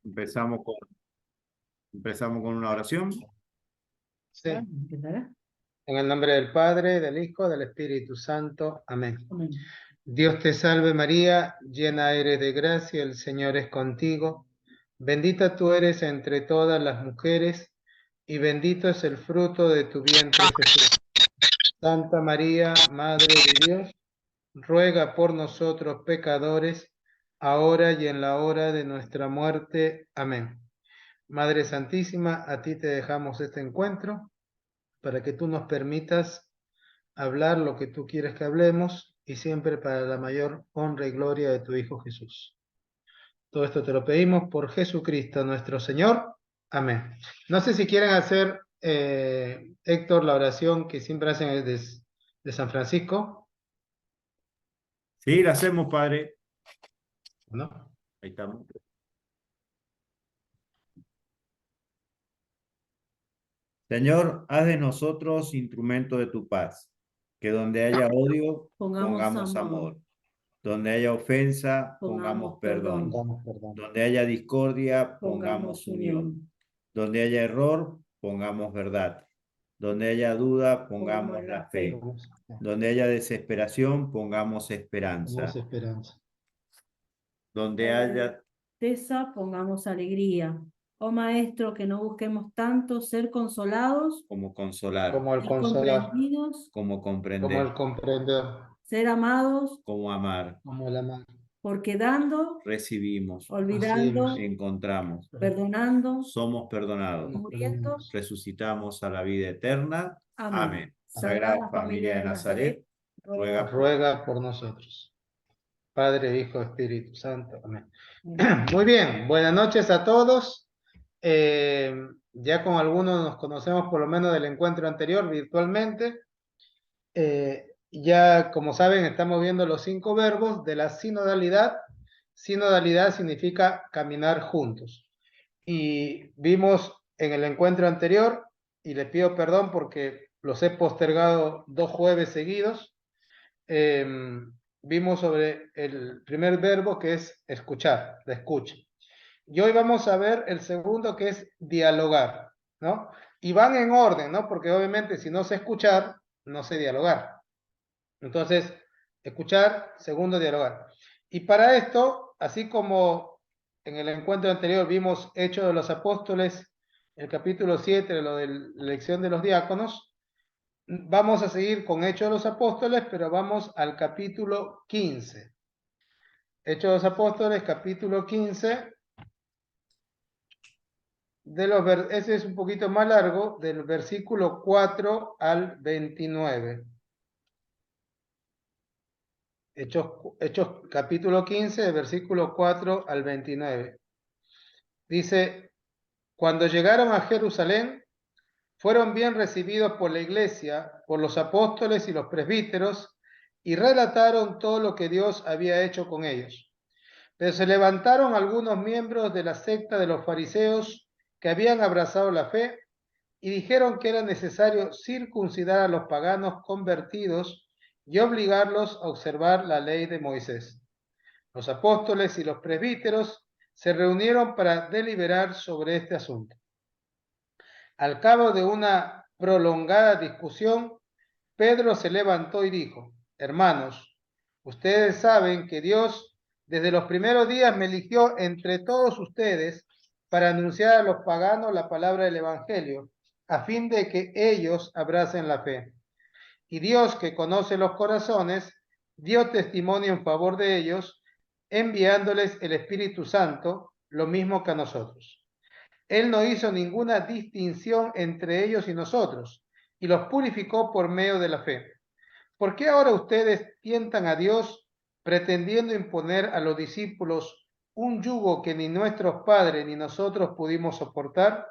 Empezamos con, empezamos con una oración. Sí. ¿Empezará? En el nombre del Padre, del Hijo, del Espíritu Santo. Amén. Amén. Dios te salve María, llena eres de gracia, el Señor es contigo. Bendita tú eres entre todas las mujeres, y bendito es el fruto de tu vientre Jesús. Santa María, Madre de Dios, ruega por nosotros pecadores, ahora y en la hora de nuestra muerte. Amén. Madre Santísima, a ti te dejamos este encuentro, para que tú nos permitas hablar lo que tú quieres que hablemos, y siempre para la mayor honra y gloria de tu Hijo Jesús. Todo esto te lo pedimos por Jesucristo nuestro Señor. Amén. No sé si quieren hacer, Héctor, la oración que siempre hacen de San Francisco. Sí, la hacemos, Padre. ¿No? Ahí estamos. Señor, haz de nosotros instrumento de tu paz. Que donde haya odio, pongamos amor. Donde haya ofensa, pongamos perdón. Damos perdón. Donde haya discordia, Pongamos pongamos unión. unión. Donde haya error, pongamos verdad. Donde haya duda, pongamos la fe. Donde haya desesperación, pongamos esperanza. Damos esperanza. Donde haya Tristeza, pongamos alegría. Oh Maestro, que no busquemos tanto ser consolados como consolar, Como el y consolar, comprendidos, como como comprender, el comprender, ser amados, como amar. como el amar. porque dando, Recibimos, olvidando, encontramos, perdonando, somos perdonados, muriendo. resucitamos a la vida eterna. Amén. Amén. Sagrada Sagrada Familia de Nazaret, ruega por Ruega por nosotros. Padre, Hijo, Espíritu Santo. Amén. Amén. Muy bien, buenas noches a todos. Ya con algunos nos conocemos por lo menos del encuentro anterior virtualmente. Ya como saben, estamos viendo los 5 verbos de la sinodalidad. Sinodalidad significa caminar juntos. Y vimos en el encuentro anterior, y les pido perdón porque los he postergado 2 jueves seguidos, vimos sobre el primer verbo, que es escuchar, la escucha. Y hoy vamos a ver el segundo, que es dialogar, ¿no? Y van en orden, ¿no? Porque obviamente si no sé escuchar, no sé dialogar. Entonces, escuchar, segundo, dialogar. Y para esto, así como en el encuentro anterior vimos Hechos de los Apóstoles, el capítulo 7, lo de la elección de los diáconos, vamos a seguir con Hechos de los Apóstoles, pero vamos al capítulo 15. Hechos de los Apóstoles, capítulo 15. Ese es un poquito más largo, del versículo 4 al 29. Hechos capítulo 15, versículo 4 al 29. Dice: cuando llegaron a Jerusalén, fueron bien recibidos por la iglesia, por los apóstoles y los presbíteros, y relataron todo lo que Dios había hecho con ellos. Pero se levantaron algunos miembros de la secta de los fariseos que habían abrazado la fe y dijeron que era necesario circuncidar a los paganos convertidos y obligarlos a observar la ley de Moisés. Los apóstoles y los presbíteros se reunieron para deliberar sobre este asunto. Al cabo de una prolongada discusión, Pedro se levantó y dijo: hermanos, ustedes saben que Dios desde los primeros días me eligió entre todos ustedes para anunciar a los paganos la palabra del Evangelio, a fin de que ellos abracen la fe. Y Dios, que conoce los corazones, dio testimonio en favor de ellos, enviándoles el Espíritu Santo, lo mismo que a nosotros. Él no hizo ninguna distinción entre ellos y nosotros, y los purificó por medio de la fe. ¿Por qué ahora ustedes tientan a Dios pretendiendo imponer a los discípulos un yugo que ni nuestros padres ni nosotros pudimos soportar?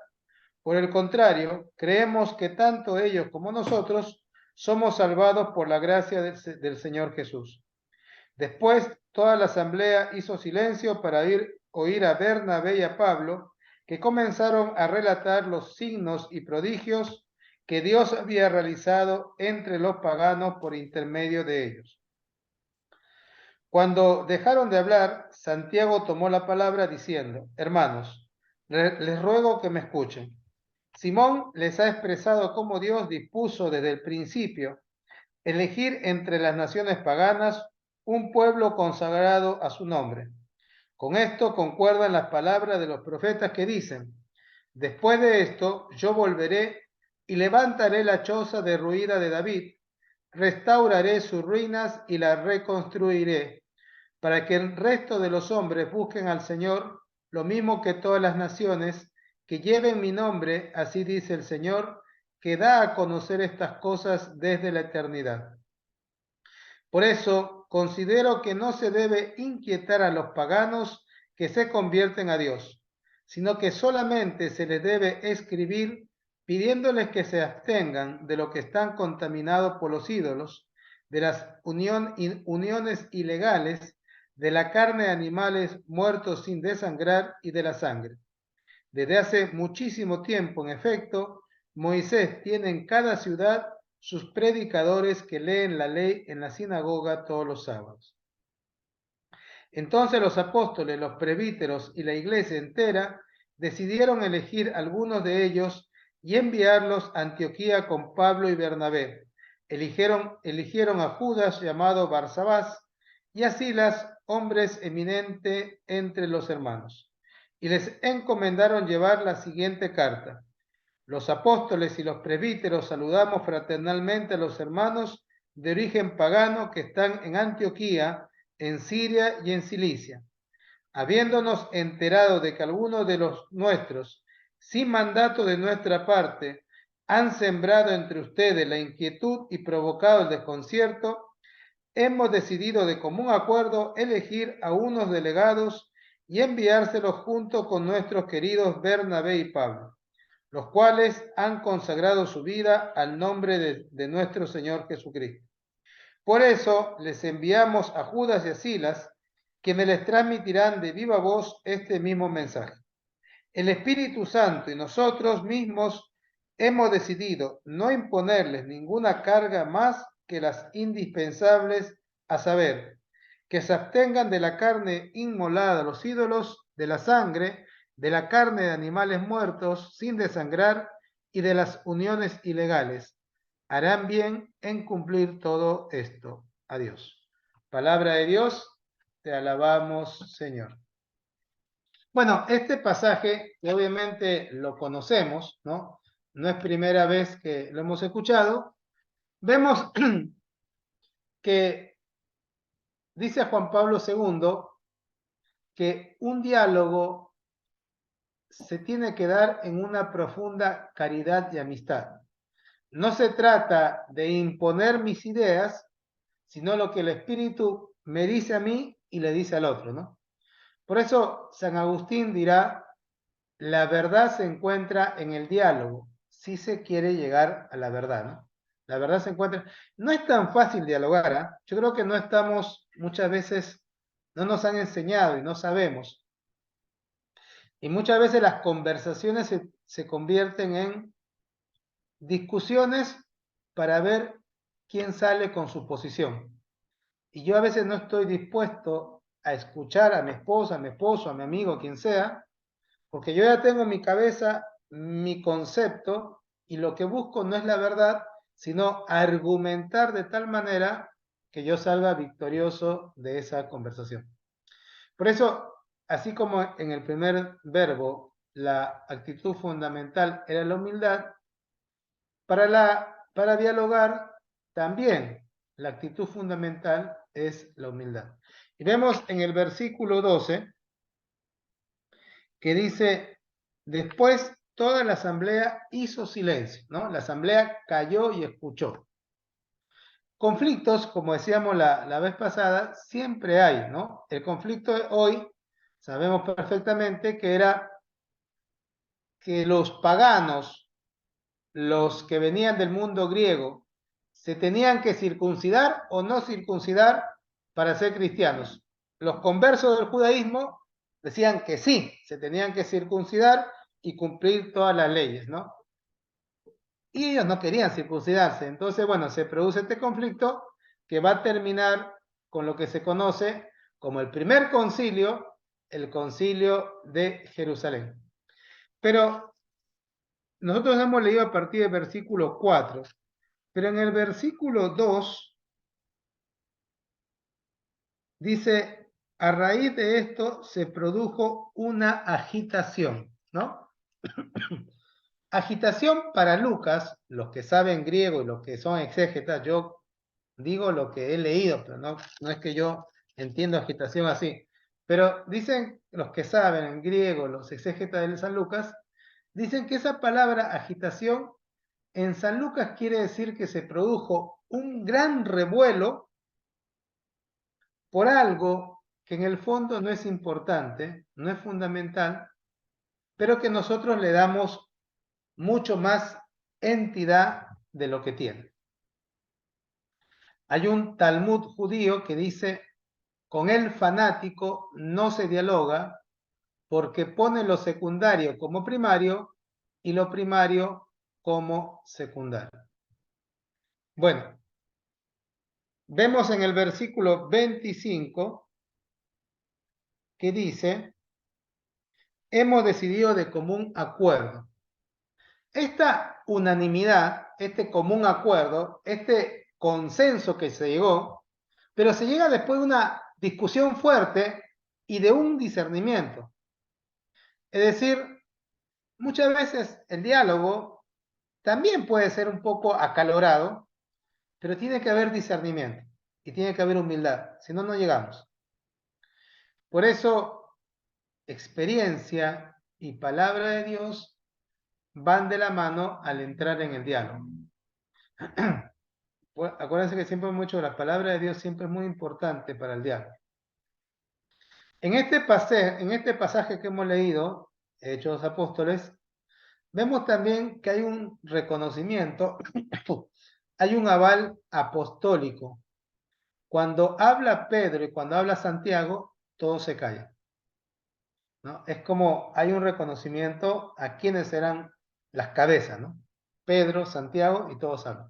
Por el contrario, creemos que tanto ellos como nosotros somos salvados por la gracia del Señor Jesús. Después, toda la asamblea hizo silencio para oír a Bernabé y a Pablo, que comenzaron a relatar los signos y prodigios que Dios había realizado entre los paganos por intermedio de ellos. Cuando dejaron de hablar, Santiago tomó la palabra diciendo: hermanos, les ruego que me escuchen. Simón les ha expresado cómo Dios dispuso desde el principio elegir entre las naciones paganas un pueblo consagrado a su nombre. Con esto concuerdan las palabras de los profetas que dicen: después de esto yo volveré y levantaré la choza derruida de David, restauraré sus ruinas y la reconstruiré, para que el resto de los hombres busquen al Señor, lo mismo que todas las naciones, que lleven mi nombre, así dice el Señor, que da a conocer estas cosas desde la eternidad. Por eso considero que no se debe inquietar a los paganos que se convierten a Dios, sino que solamente se les debe escribir pidiéndoles que se abstengan de lo que están contaminados por los ídolos, de las uniones ilegales, de la carne de animales muertos sin desangrar y de la sangre. Desde hace muchísimo tiempo, en efecto, Moisés tiene en cada ciudad sus predicadores que leen la ley en la sinagoga todos los sábados. Entonces los apóstoles, los presbíteros y la iglesia entera decidieron elegir algunos de ellos y enviarlos a Antioquía con Pablo y Bernabé. Eligieron a Judas llamado Barsabás y a Silas, hombres eminentes entre los hermanos, y les encomendaron llevar la siguiente carta: los apóstoles y los presbíteros saludamos fraternalmente a los hermanos de origen pagano que están en Antioquía, en Siria y en Cilicia. Habiéndonos enterado de que algunos de los nuestros, sin mandato de nuestra parte, han sembrado entre ustedes la inquietud y provocado el desconcierto, hemos decidido de común acuerdo elegir a unos delegados y enviárselos junto con nuestros queridos Bernabé y Pablo, los cuales han consagrado su vida al nombre de nuestro Señor Jesucristo. Por eso les enviamos a Judas y a Silas, quienes les transmitirán de viva voz este mismo mensaje. El Espíritu Santo y nosotros mismos hemos decidido no imponerles ninguna carga más que las indispensables, a saber, que se abstengan de la carne inmolada a los ídolos, de la sangre, de la carne de animales muertos sin desangrar y de las uniones ilegales. Harán bien en cumplir todo esto. Adiós. Palabra de Dios, te alabamos, Señor. Bueno, este pasaje obviamente lo conocemos, ¿no? No es primera vez que lo hemos escuchado. Vemos que dice Juan Pablo II que un diálogo se tiene que dar en una profunda caridad y amistad. No se trata de imponer mis ideas, sino lo que el Espíritu me dice a mí y le dice al otro, ¿no? Por eso San Agustín dirá: la verdad se encuentra en el diálogo, si se quiere llegar a la verdad, ¿no? La verdad se encuentra... No es tan fácil dialogar, ¿eh? Yo creo que no estamos, muchas veces, no nos han enseñado y no sabemos. Y muchas veces las conversaciones se convierten en discusiones para ver quién sale con su posición. Y yo a veces no estoy dispuesto a escuchar a mi esposa, a mi esposo, a mi amigo, quien sea, porque yo ya tengo en mi cabeza mi concepto y lo que busco no es la verdad, sino argumentar de tal manera que yo salga victorioso de esa conversación. Por eso, así como en el primer verbo la actitud fundamental era la humildad, para dialogar también la actitud fundamental es la humildad. Y vemos en el versículo 12 que dice: después toda la asamblea hizo silencio, ¿no? La asamblea calló y escuchó. Conflictos, como decíamos la vez pasada, siempre hay, ¿no? El conflicto de hoy, sabemos perfectamente que era que los paganos, los que venían del mundo griego, se tenían que circuncidar o no circuncidar para ser cristianos. Los conversos del judaísmo decían que sí, se tenían que circuncidar y cumplir todas las leyes, ¿no? Y ellos no querían circuncidarse. Entonces, bueno, se produce este conflicto que va a terminar con lo que se conoce como el primer concilio, el concilio de Jerusalén. Pero nosotros hemos leído a partir del versículo 4, pero en el versículo 2 dice, a raíz de esto se produjo una agitación, ¿no? Agitación para Lucas, los que saben griego y los que son exégetas, yo digo lo que he leído, pero no es que yo entiendo agitación así. Pero dicen los que saben en griego, los exégetas de San Lucas, dicen que esa palabra agitación en San Lucas quiere decir que se produjo un gran revuelo por algo que en el fondo no es importante, no es fundamental, pero que nosotros le damos mucho más entidad de lo que tiene. Hay un Talmud judío que dice, con el fanático no se dialoga porque pone lo secundario como primario y lo primario como secundario. Bueno, vemos en el versículo 25 que dice, hemos decidido de común acuerdo. Esta unanimidad, este común acuerdo, este consenso que se llegó, pero se llega después de una discusión fuerte y de un discernimiento. Es decir, muchas veces el diálogo también puede ser un poco acalorado, pero tiene que haber discernimiento y tiene que haber humildad, si no, no llegamos. Por eso, experiencia y palabra de Dios van de la mano al entrar en el diálogo. Acuérdense que siempre hemos dicho que la palabra de Dios siempre es muy importante para el diálogo. En este pasaje que hemos leído, Hechos de los Apóstoles, vemos también que hay un reconocimiento, hay un aval apostólico. Cuando habla Pedro y cuando habla Santiago, todo se calla, ¿no? Es como hay un reconocimiento a quienes eran las cabezas, ¿no? Pedro, Santiago y todos hablan.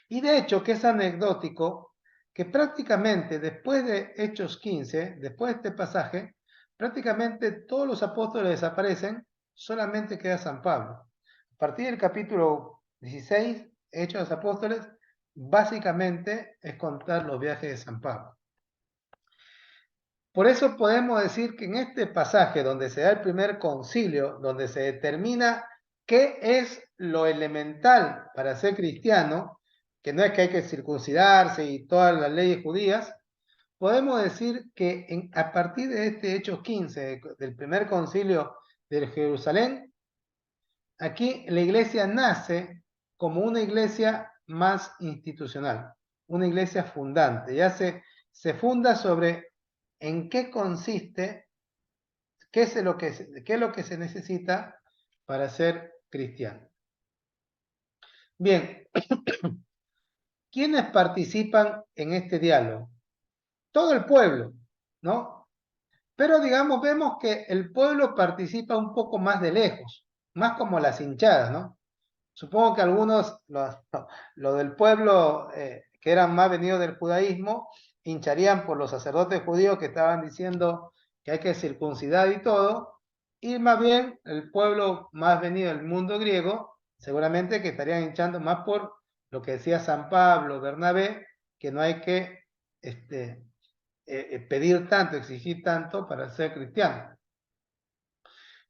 Y de hecho que es anecdótico que prácticamente después de Hechos 15, después de este pasaje, prácticamente todos los apóstoles desaparecen, solamente queda San Pablo. A partir del capítulo 16, Hechos de los Apóstoles, básicamente es contar los viajes de San Pablo. Por eso podemos decir que en este pasaje donde se da el primer concilio, donde se determina qué es lo elemental para ser cristiano, que no es que hay que circuncidarse y todas las leyes judías, podemos decir que a partir de este Hechos 15, del primer concilio de Jerusalén, aquí la iglesia nace como una iglesia más institucional, una iglesia fundante, ya se funda sobre en qué consiste, qué es lo que se necesita para ser cristiano. Bien, ¿quiénes participan en este diálogo? Todo el pueblo, ¿no? Pero digamos, vemos que el pueblo participa un poco más de lejos, más como las hinchadas, ¿no? Supongo que algunos, lo del pueblo que eran más venidos del judaísmo, hincharían por los sacerdotes judíos que estaban diciendo que hay que circuncidar y todo, y más bien el pueblo más venido del mundo griego, seguramente que estarían hinchando más por lo que decía San Pablo, Bernabé, que no hay que pedir tanto, exigir tanto para ser cristiano.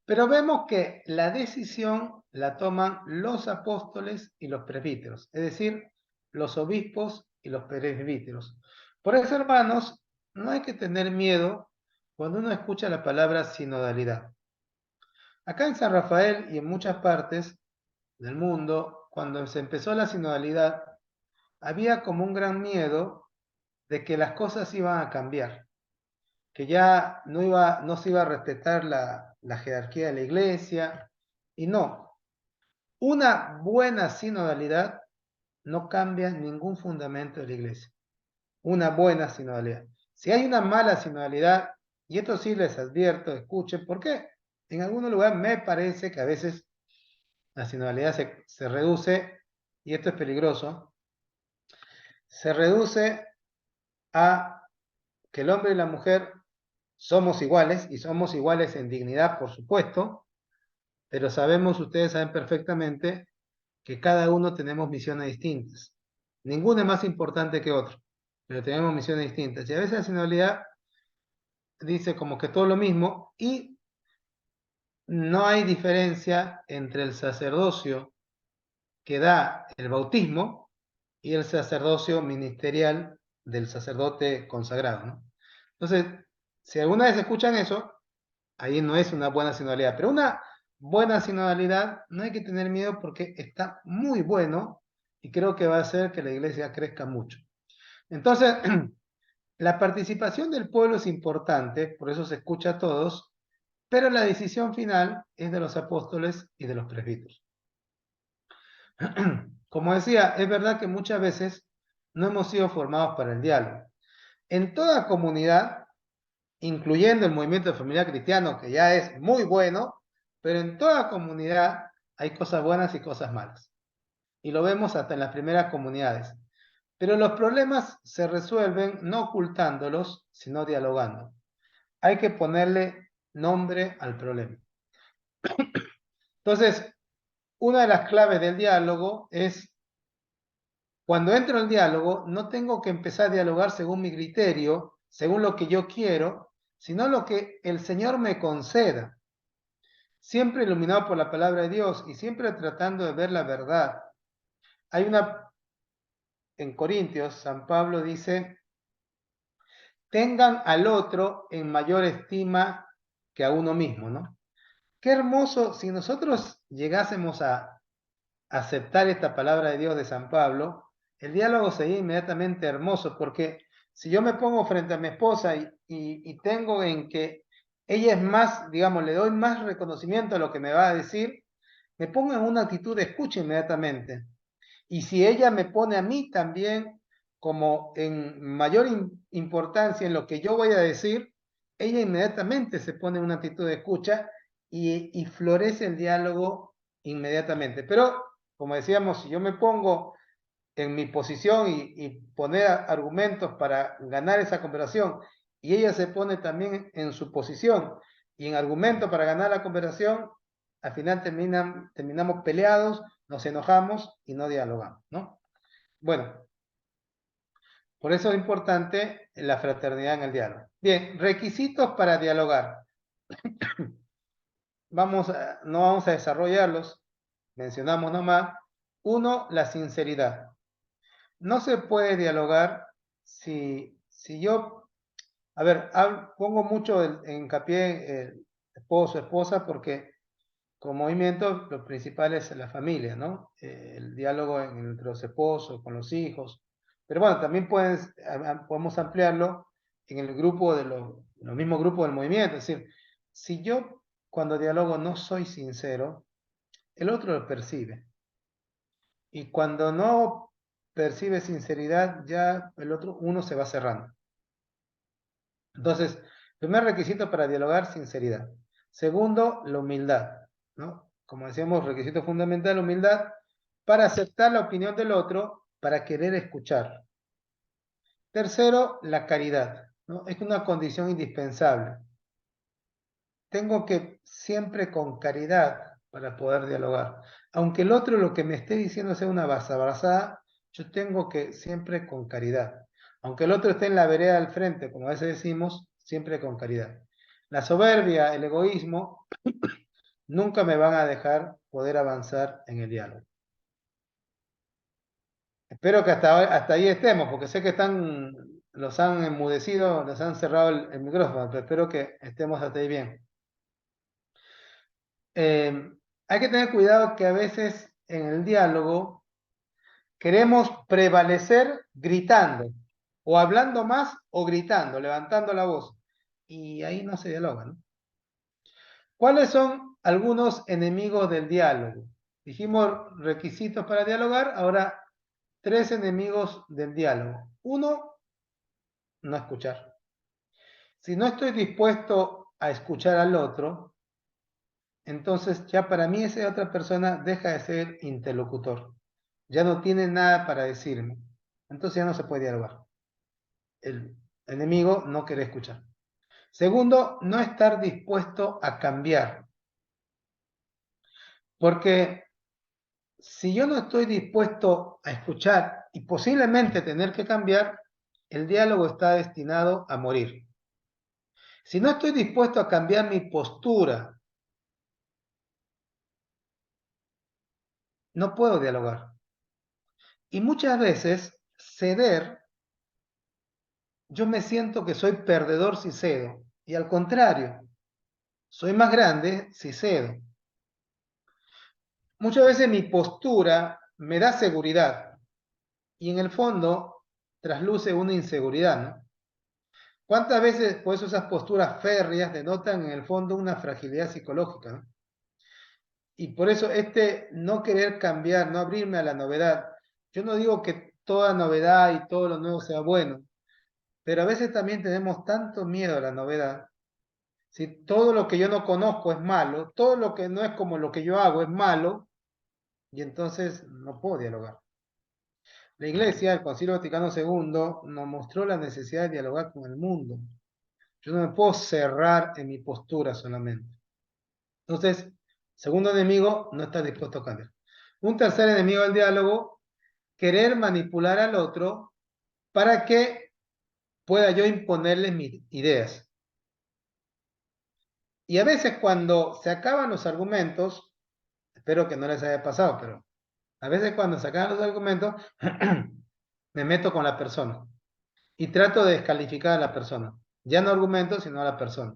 Pero vemos que la decisión la toman los apóstoles y los presbíteros, es decir, los obispos y los presbíteros. Por eso, hermanos, no hay que tener miedo cuando uno escucha la palabra sinodalidad. Acá en San Rafael y en muchas partes del mundo, cuando se empezó la sinodalidad, había como un gran miedo de que las cosas iban a cambiar, que ya no se iba a respetar la jerarquía de la iglesia, y no. Una buena sinodalidad no cambia ningún fundamento de la iglesia. Una buena sinodalidad. Si hay una mala sinodalidad, y esto sí les advierto, escuchen, porque en algún lugar me parece que a veces la sinodalidad se reduce, y esto es peligroso, se reduce a que el hombre y la mujer somos iguales, y somos iguales en dignidad, por supuesto, pero ustedes saben perfectamente que cada uno tenemos misiones distintas. Ninguna es más importante que otra, pero tenemos misiones distintas. Y a veces la sinodalidad dice como que todo lo mismo, y no hay diferencia entre el sacerdocio que da el bautismo y el sacerdocio ministerial del sacerdote consagrado, ¿no? Entonces, si alguna vez escuchan eso, ahí no es una buena sinodalidad, pero una buena sinodalidad no hay que tener miedo porque está muy bueno y creo que va a hacer que la iglesia crezca mucho. Entonces, la participación del pueblo es importante, por eso se escucha a todos, pero la decisión final es de los apóstoles y de los presbíteros. Como decía, es verdad que muchas veces no hemos sido formados para el diálogo. En toda comunidad, incluyendo el movimiento de familia cristiano, que ya es muy bueno, pero en toda comunidad hay cosas buenas y cosas malas. Y lo vemos hasta en las primeras comunidades. Pero los problemas se resuelven no ocultándolos, sino dialogando. Hay que ponerle nombre al problema. Entonces, una de las claves del diálogo es, cuando entro en diálogo, no tengo que empezar a dialogar según mi criterio, según lo que yo quiero, sino lo que el Señor me conceda. Siempre iluminado por la palabra de Dios y siempre tratando de ver la verdad. Hay en Corintios, San Pablo dice, tengan al otro en mayor estima que a uno mismo, ¿no? Qué hermoso si nosotros llegásemos a aceptar esta palabra de Dios de San Pablo, el diálogo sería inmediatamente hermoso, porque si yo me pongo frente a mi esposa y tengo en que ella es más, digamos, le doy más reconocimiento a lo que me va a decir, me pongo en una actitud de escucha inmediatamente. Y si ella me pone a mí también como en mayor importancia en lo que yo voy a decir, ella inmediatamente se pone en una actitud de escucha y florece el diálogo inmediatamente. Pero, como decíamos, si yo me pongo en mi posición y poner argumentos para ganar esa conversación, y ella se pone también en su posición y en argumentos para ganar la conversación, al final terminamos peleados, nos enojamos y no dialogamos, ¿no? Bueno, por eso es importante la fraternidad en el diálogo. Bien, requisitos para dialogar. No vamos a desarrollarlos, mencionamos nomás. Uno, la sinceridad. No se puede dialogar si yo, a ver, pongo mucho en hincapié esposo, esposa, porque como movimiento lo principal es la familia, ¿no? El diálogo entre los esposos, con los hijos. Pero bueno, también podemos ampliarlo en el grupo los mismos grupos del movimiento. Es decir, si yo cuando dialogo no soy sincero, el otro lo percibe. Y cuando no percibe sinceridad, ya uno se va cerrando. Entonces, primer requisito para dialogar, sinceridad. Segundo, la humildad, ¿no? Como decíamos, requisito fundamental, humildad, para aceptar la opinión del otro, para querer escuchar. Tercero, la caridad, ¿no? Es una condición indispensable. Tengo que siempre con caridad para poder dialogar. Aunque el otro lo que me esté diciendo sea una basabasada, yo tengo que siempre con caridad. Aunque el otro esté en la vereda al frente, como a veces decimos, siempre con caridad. La soberbia, el egoísmo, nunca me van a dejar poder avanzar en el diálogo. Espero que hasta ahí estemos, porque sé que los han enmudecido, les han cerrado el micrófono, pero espero que estemos hasta ahí bien. Hay que tener cuidado que a veces en el diálogo queremos prevalecer gritando, o hablando más o gritando, levantando la voz, y ahí no se dialoga, ¿no? ¿Cuáles son algunos enemigos del diálogo? Dijimos requisitos para dialogar, ahora 3 enemigos del diálogo. 1, no escuchar. Si no estoy dispuesto a escuchar al otro, entonces ya para mí esa otra persona deja de ser interlocutor. Ya no tiene nada para decirme. Entonces ya no se puede dialogar. enemigo, no querer escuchar. Segundo, no estar dispuesto a cambiar. Porque si yo no estoy dispuesto a escuchar y posiblemente tener que cambiar, el diálogo está destinado a morir. Si no estoy dispuesto a cambiar mi postura, no puedo dialogar. Y muchas veces ceder, yo me siento que soy perdedor si cedo. Y al contrario, soy más grande si cedo. Muchas veces mi postura me da seguridad y en el fondo trasluce una inseguridad, ¿no? ¿Cuántas veces por eso esas posturas férreas denotan en el fondo una fragilidad psicológica, ¿no? Y por eso no querer cambiar, no abrirme a la novedad. Yo no digo que toda novedad y todo lo nuevo sea bueno, pero a veces también tenemos tanto miedo a la novedad. Si todo lo que yo no conozco es malo, todo lo que no es como lo que yo hago es malo, y entonces no puedo dialogar. La Iglesia, el Concilio Vaticano II, nos mostró la necesidad de dialogar con el mundo. Yo no me puedo cerrar en mi postura solamente. Entonces, segundo enemigo, no estar dispuesto a cambiar. Un tercer enemigo del diálogo, querer manipular al otro para que pueda yo imponerles mis ideas. Y a veces cuando se acaban los argumentos, espero que no les haya pasado, pero a veces cuando se acaban los argumentos, me meto con la persona y trato de descalificar a la persona. Ya no argumentos, sino a la persona.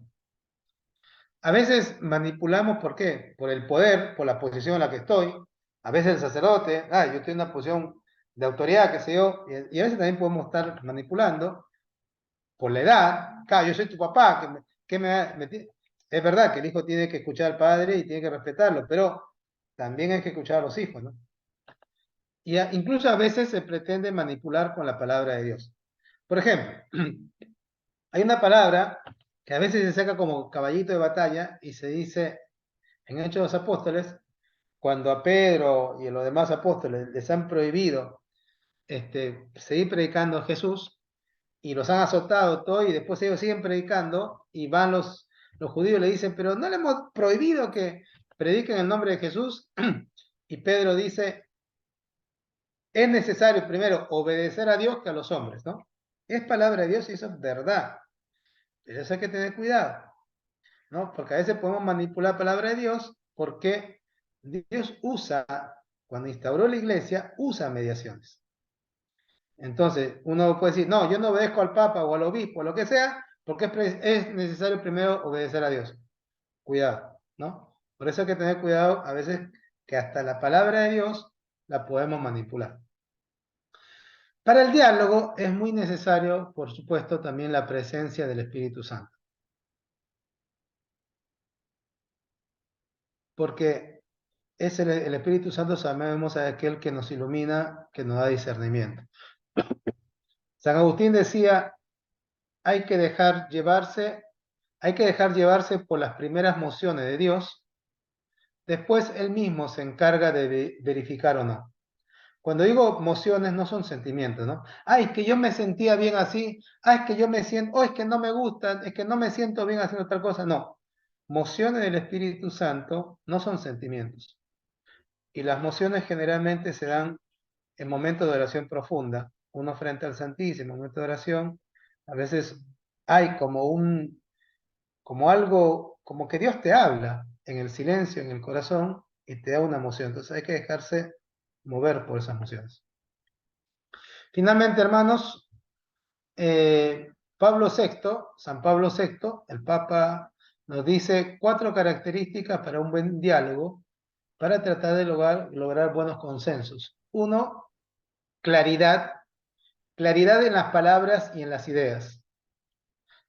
A veces manipulamos, ¿por qué? Por el poder, por la posición en la que estoy. A veces el sacerdote, yo estoy en una posición de autoridad, qué sé yo, y a veces también podemos estar manipulando por la edad. Claro, yo soy tu papá, es verdad que el hijo tiene que escuchar al padre y tiene que respetarlo, pero también hay que escuchar a los hijos, ¿no? Y incluso a veces se pretende manipular con la palabra de Dios. Por ejemplo, hay una palabra que a veces se saca como caballito de batalla y se dice en Hechos de los Apóstoles, cuando a Pedro y a los demás apóstoles les han prohibido seguir predicando a Jesús y los han azotado todo y después ellos siguen predicando y van los judíos y le dicen, pero no le hemos prohibido que prediquen el nombre de Jesús. Y Pedro dice, es necesario primero obedecer a Dios que a los hombres, ¿no? Es palabra de Dios y eso es verdad. Pero eso hay que tener cuidado, ¿no? Porque a veces podemos manipular palabra de Dios porque Dios cuando instauró la iglesia, usa mediaciones. Entonces, uno puede decir, no, yo no obedezco al Papa o al obispo, o lo que sea, porque es necesario primero obedecer a Dios. Cuidado, ¿no? Por eso hay que tener cuidado a veces que hasta la palabra de Dios la podemos manipular. Para el diálogo es muy necesario, por supuesto, también la presencia del Espíritu Santo. Porque es el Espíritu Santo, sabemos, a aquel que nos ilumina, que nos da discernimiento. San Agustín decía, hay que dejar llevarse por las primeras mociones de Dios, después él mismo se encarga de verificar o no. Cuando digo mociones no son sentimientos, ¿no? Es que yo me sentía bien así, es que yo me siento, es que no me gusta, es que no me siento bien haciendo tal cosa, no. Mociones del Espíritu Santo no son sentimientos. Y las mociones generalmente se dan en momentos de oración profunda, uno frente al Santísimo, momento de oración, a veces hay como algo, como que Dios te habla en el silencio, en el corazón, y te da una emoción. Entonces hay que dejarse mover por esas emociones. Finalmente, hermanos, San Pablo VI, el Papa, nos dice 4 características para un buen diálogo, para tratar de lograr buenos consensos. 1, claridad en las palabras y en las ideas.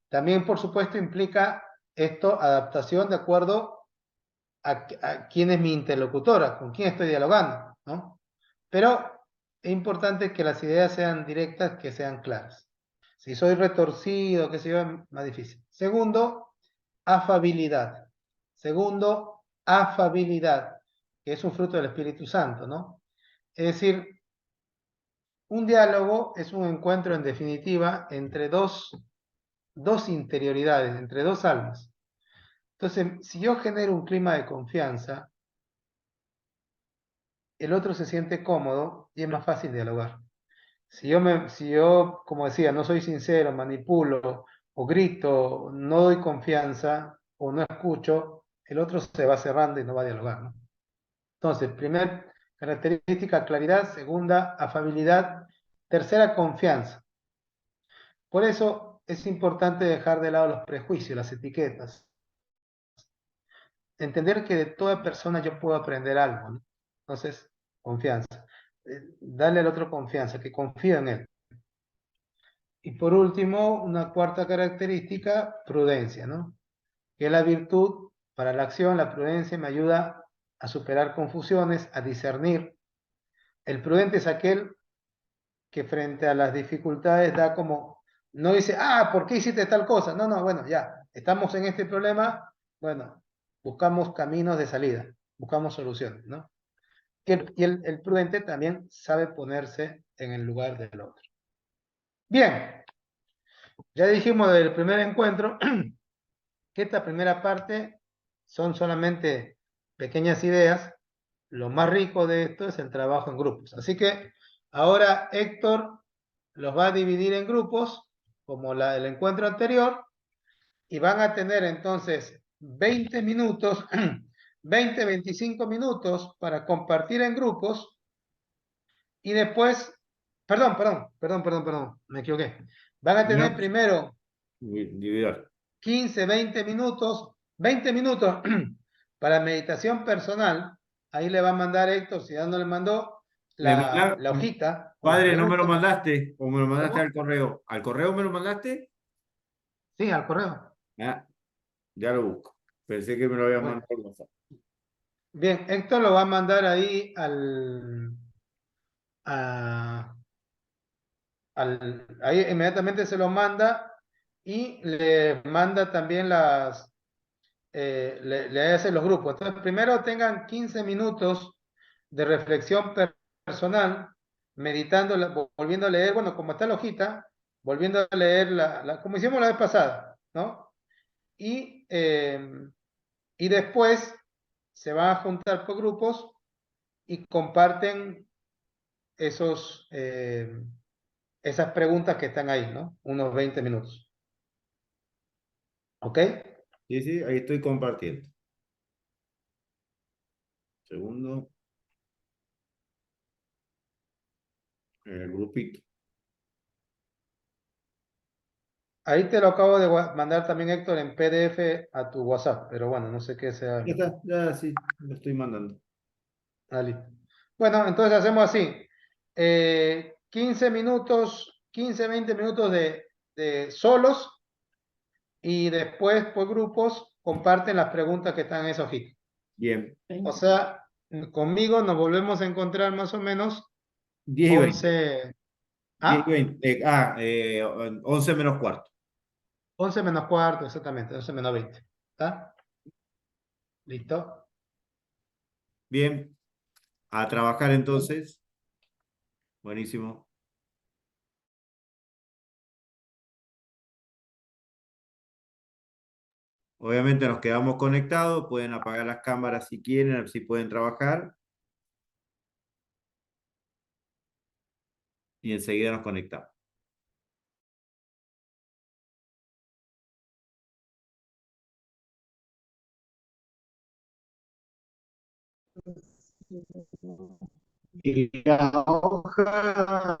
También, por supuesto, implica esto adaptación de acuerdo a quién es mi interlocutora, con quién estoy dialogando, ¿no? Pero es importante que las ideas sean directas, que sean claras. Si soy retorcido, qué sé yo, es más difícil. Segundo, afabilidad. Que es un fruto del Espíritu Santo, ¿no? Es decir, un diálogo es un encuentro en definitiva entre dos dos interioridades, entre dos almas. Entonces, si yo genero un clima de confianza, el otro se siente cómodo y es más fácil dialogar. Si yo, como decía, no soy sincero, manipulo o grito, no doy confianza o no escucho, el otro se va cerrando y no va a dialogar, ¿no? Entonces, primer característica, claridad. Segunda, afabilidad. Tercera, confianza. Por eso es importante dejar de lado los prejuicios, las etiquetas. Entender que de toda persona yo puedo aprender algo, ¿no? Entonces, confianza. Darle al otro confianza, que confíe en él. Y por último, una cuarta característica, prudencia, ¿no? Que es la virtud para la acción. La prudencia me ayuda a superar confusiones, a discernir. El prudente es aquel que frente a las dificultades da como, no dice, ah, ¿por qué hiciste tal cosa? No, no, bueno, ya, estamos en este problema, bueno, buscamos caminos de salida, buscamos soluciones, ¿no? Y el prudente también sabe ponerse en el lugar del otro. Bien, ya dijimos del primer encuentro que esta primera parte son solamente pequeñas ideas. Lo más rico de esto es el trabajo en grupos. Así que ahora Héctor los va a dividir en grupos, como el encuentro anterior, y van a tener entonces 20 minutos, 20, 25 minutos para compartir en grupos, y después, perdón, me equivoqué. Van a tener No, primero individual. 15, 20 minutos para meditación personal. Ahí le va a mandar Héctor, si ya no le mandó, ¿Me la hojita con las Padre, no me lo preguntas. mandaste o me lo mandaste ¿Cómo? al correo? ¿Al correo me lo mandaste? Sí, al correo. Ah, ya lo busco. Pensé que me lo había Bueno, mandado al WhatsApp. bien, Héctor lo va a mandar ahí ahí inmediatamente se lo manda y le manda también le hace los grupos. Entonces, primero tengan 15 minutos de reflexión personal, meditando, volviendo a leer, bueno, como está la hojita, volviendo a leer como hicimos la vez pasada, ¿no? Y después se van a juntar por grupos y comparten esas preguntas que están ahí, ¿no? Unos 20 minutos. ¿Ok? Sí, sí, ahí estoy compartiendo. Segundo, el grupito. Ahí te lo acabo de mandar también, Héctor, en PDF a tu WhatsApp, pero bueno, no sé qué sea. Ya está, ya sí, lo estoy mandando. Ah, listo. Bueno, entonces hacemos así. 15 minutos, 15, 20 minutos de solos y después por grupos comparten las preguntas que están en esa hojita. Bien, O sea, conmigo nos volvemos a encontrar más o menos 10 y 20. 11, 10 y ¿ah? 20. 11 menos cuarto. 11 menos cuarto, exactamente, 11 menos 20. ¿Está? ¿Listo? Bien, a trabajar entonces. Buenísimo. Obviamente nos quedamos conectados, pueden apagar las cámaras si quieren, así pueden trabajar y enseguida nos conectamos. Y la hoja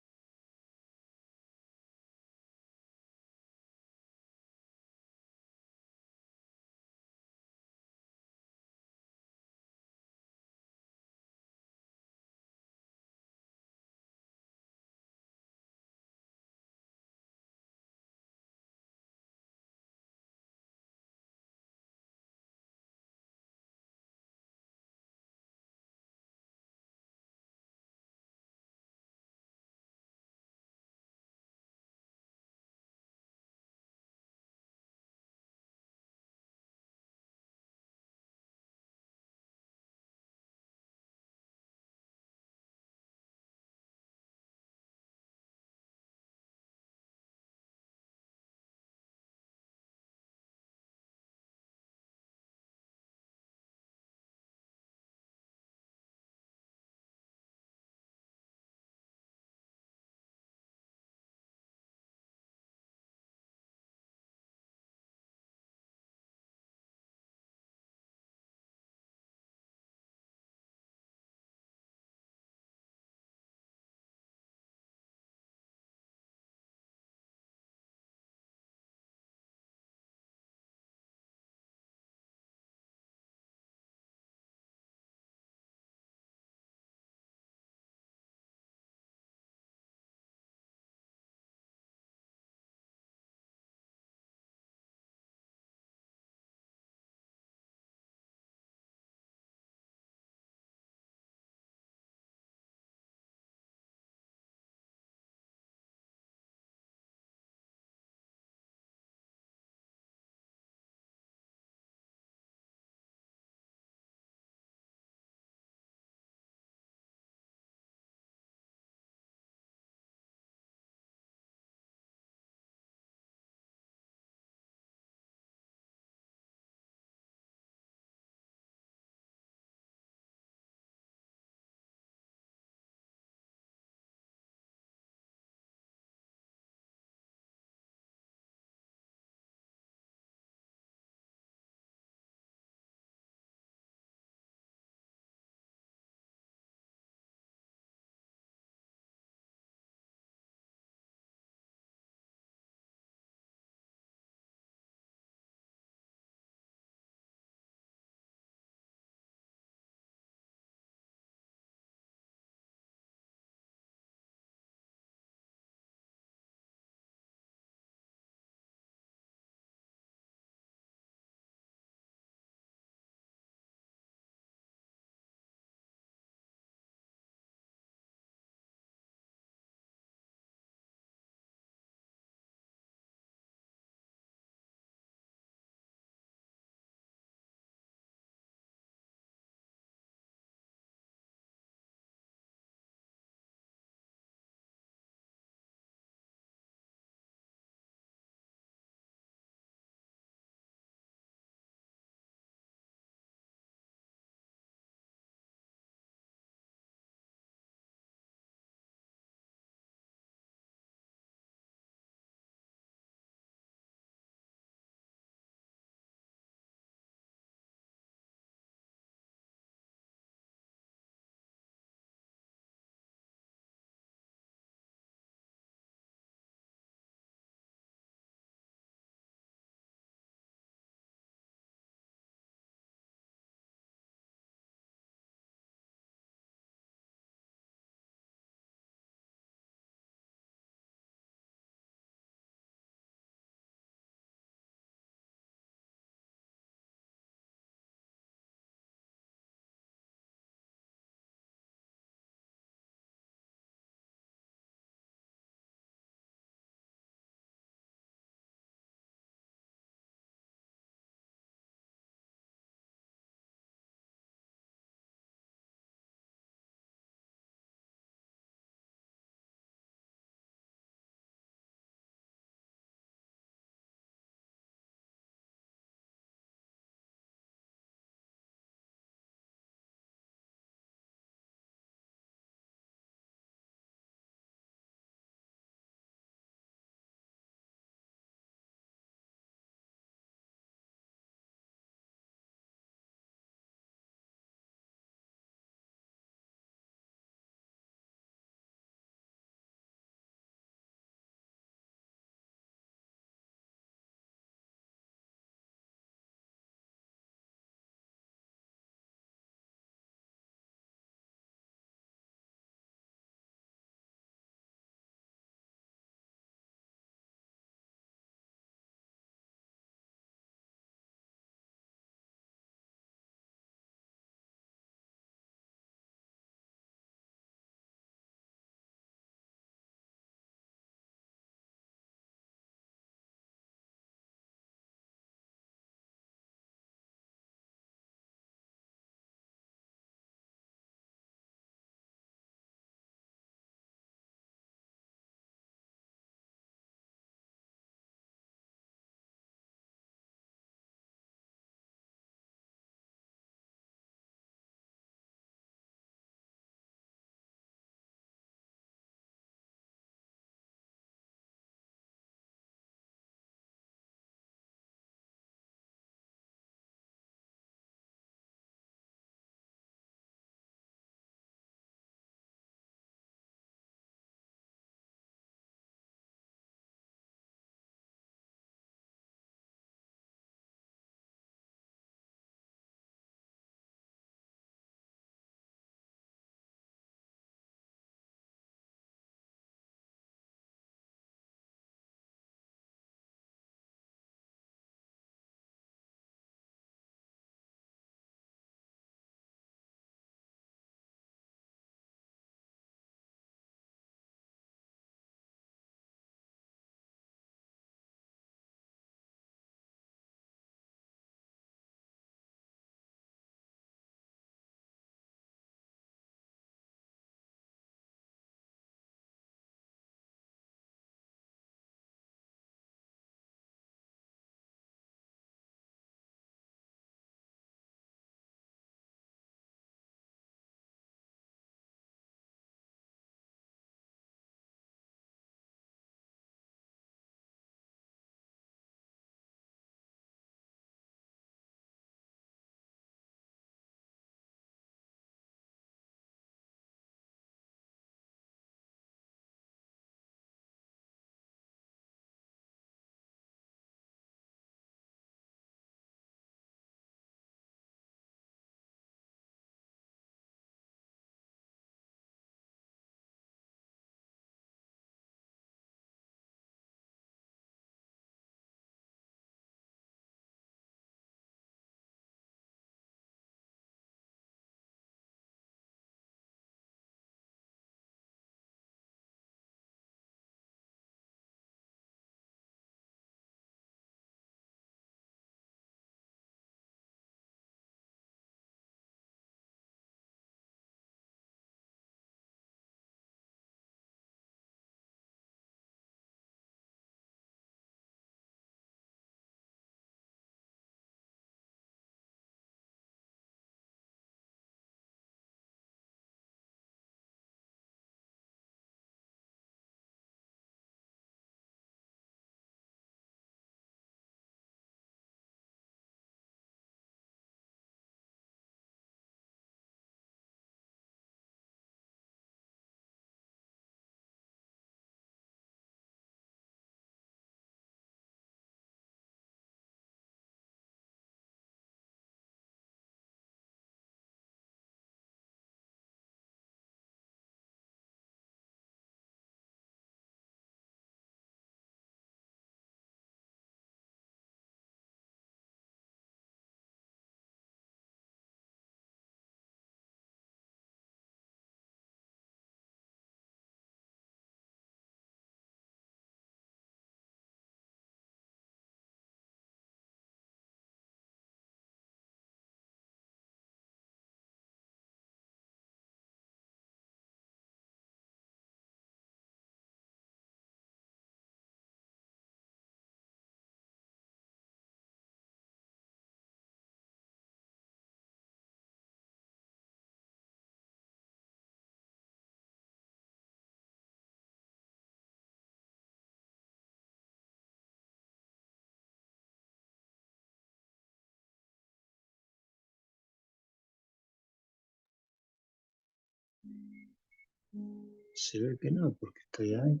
Se ve que no, porque estoy ahí.